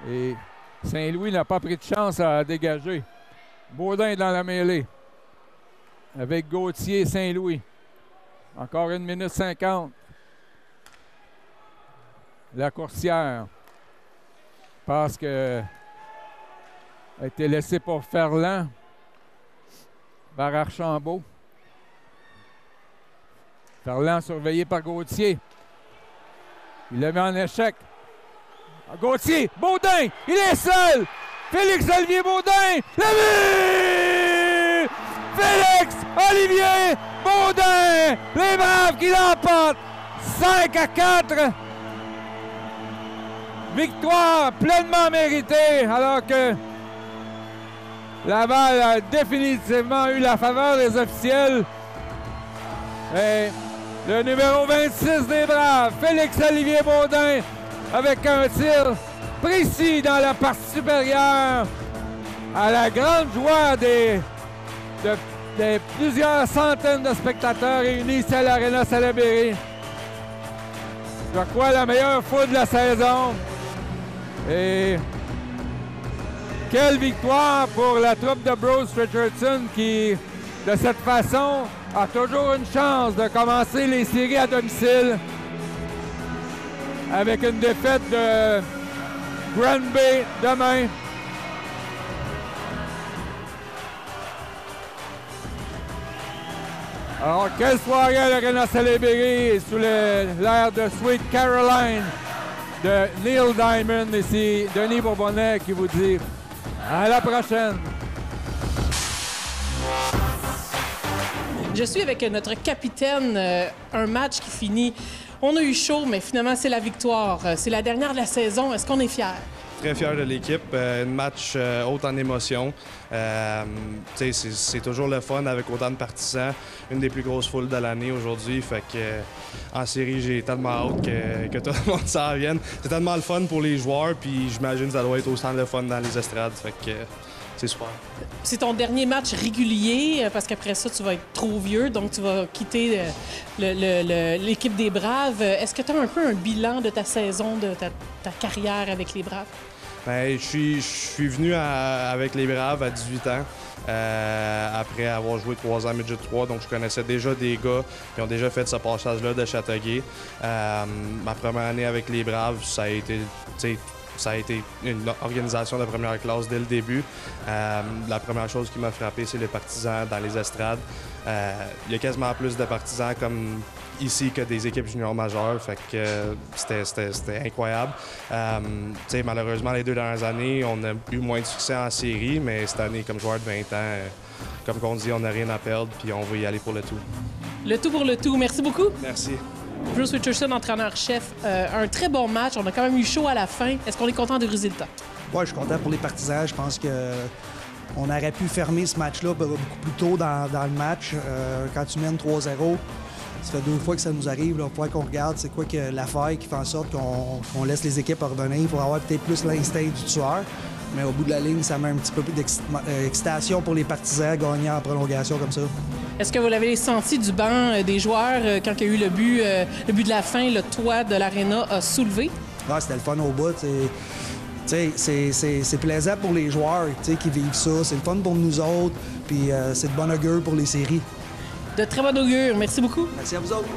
Et Saint-Louis n'a pas pris de chance à dégager. Baudin dans la mêlée. Avec Gauthier et Saint-Louis. Encore 1 minute 50. La coursière. Parce que a été laissée pour Ferland par Archambault. Ferland surveillé par Gauthier. Il le met en échec. Gauthier, Baudin, il est seul. Félix-Olivier Baudin, le but! Félix-Olivier Baudin, les Braves qui l'emportent 5-4. Victoire pleinement méritée, alors que Laval a définitivement eu la faveur des officiels. Et le numéro 26 des Braves, Félix-Olivier Baudin, avec un tir précis dans la partie supérieure, à la grande joie des plusieurs centaines de spectateurs réunis ici à l'Arena Salaberry. Je crois la meilleure foule de la saison. Et quelle victoire pour la troupe de Bruce Richardson qui, de cette façon, a toujours une chance de commencer les séries à domicile avec une défaite de Granby demain. Alors, quelle soirée à l'Arena Salaberry sous l'air de Sweet Caroline de Neil Diamond. Et c'est Denis Bourbonnais qui vous dit à la prochaine. Je suis avec notre capitaine, un match qui finit. On a eu chaud, mais finalement, c'est la victoire. C'est la dernière de la saison. Est-ce qu'on est fiers? Très fier de l'équipe. Un match haut en émotion. C'est toujours le fun avec autant de partisans. Une des plus grosses foules de l'année aujourd'hui. Fait que en série, j'ai tellement hâte que tout le monde s'en vienne. C'est tellement le fun pour les joueurs. Puis j'imagine que ça doit être autant le fun dans les estrades. Fait que c'est super. C'est ton dernier match régulier parce qu'après ça, tu vas être trop vieux. Donc, tu vas quitter l'équipe des Braves. Est-ce que tu as un peu un bilan de ta saison, de ta carrière avec les Braves? Bien, je suis venu avec les Braves à 18 ans, après avoir joué 3 ans midget 3, donc je connaissais déjà des gars qui ont déjà fait ce passage-là de Châteauguay. Ma première année avec les Braves, ça a été une organisation de première classe dès le début. La première chose qui m'a frappé, c'est les partisans dans les estrades. Il y a quasiment plus de partisans comme ici que des équipes juniors majeures, fait que c'était incroyable. Malheureusement, les 2 dernières années, on a eu moins de succès en série, mais cette année, comme joueur de 20 ans, comme on dit, on n'a rien à perdre, puis on va y aller pour le tout. Le tout pour le tout. Merci beaucoup. Merci. Bruce Richardson, entraîneur-chef, un très bon match. On a quand même eu chaud à la fin. Est-ce qu'on est content du résultat? Oui, je suis content pour les partisans. Je pense qu'on aurait pu fermer ce match-là beaucoup plus tôt dans le match. Quand tu mènes 3-0, ça fait 2 fois que ça nous arrive. Il faut qu'on regarde c'est quoi que l'affaire qui fait en sorte qu'on laisse les équipes revenir. Il faut avoir peut-être plus l'instinct du tueur. Mais au bout de la ligne, ça met un petit peu plus d'excitation pour les partisans gagner en prolongation comme ça. Est-ce que vous l'avez senti du banc des joueurs quand il y a eu le but de la fin, le toit de l'aréna a soulevé? Ah, c'était le fun au bout. C'est plaisant pour les joueurs qui vivent ça. C'est le fun pour nous autres. Puis c'est de bon augure pour les séries. De très bon augure. Merci beaucoup. Merci à vous autres.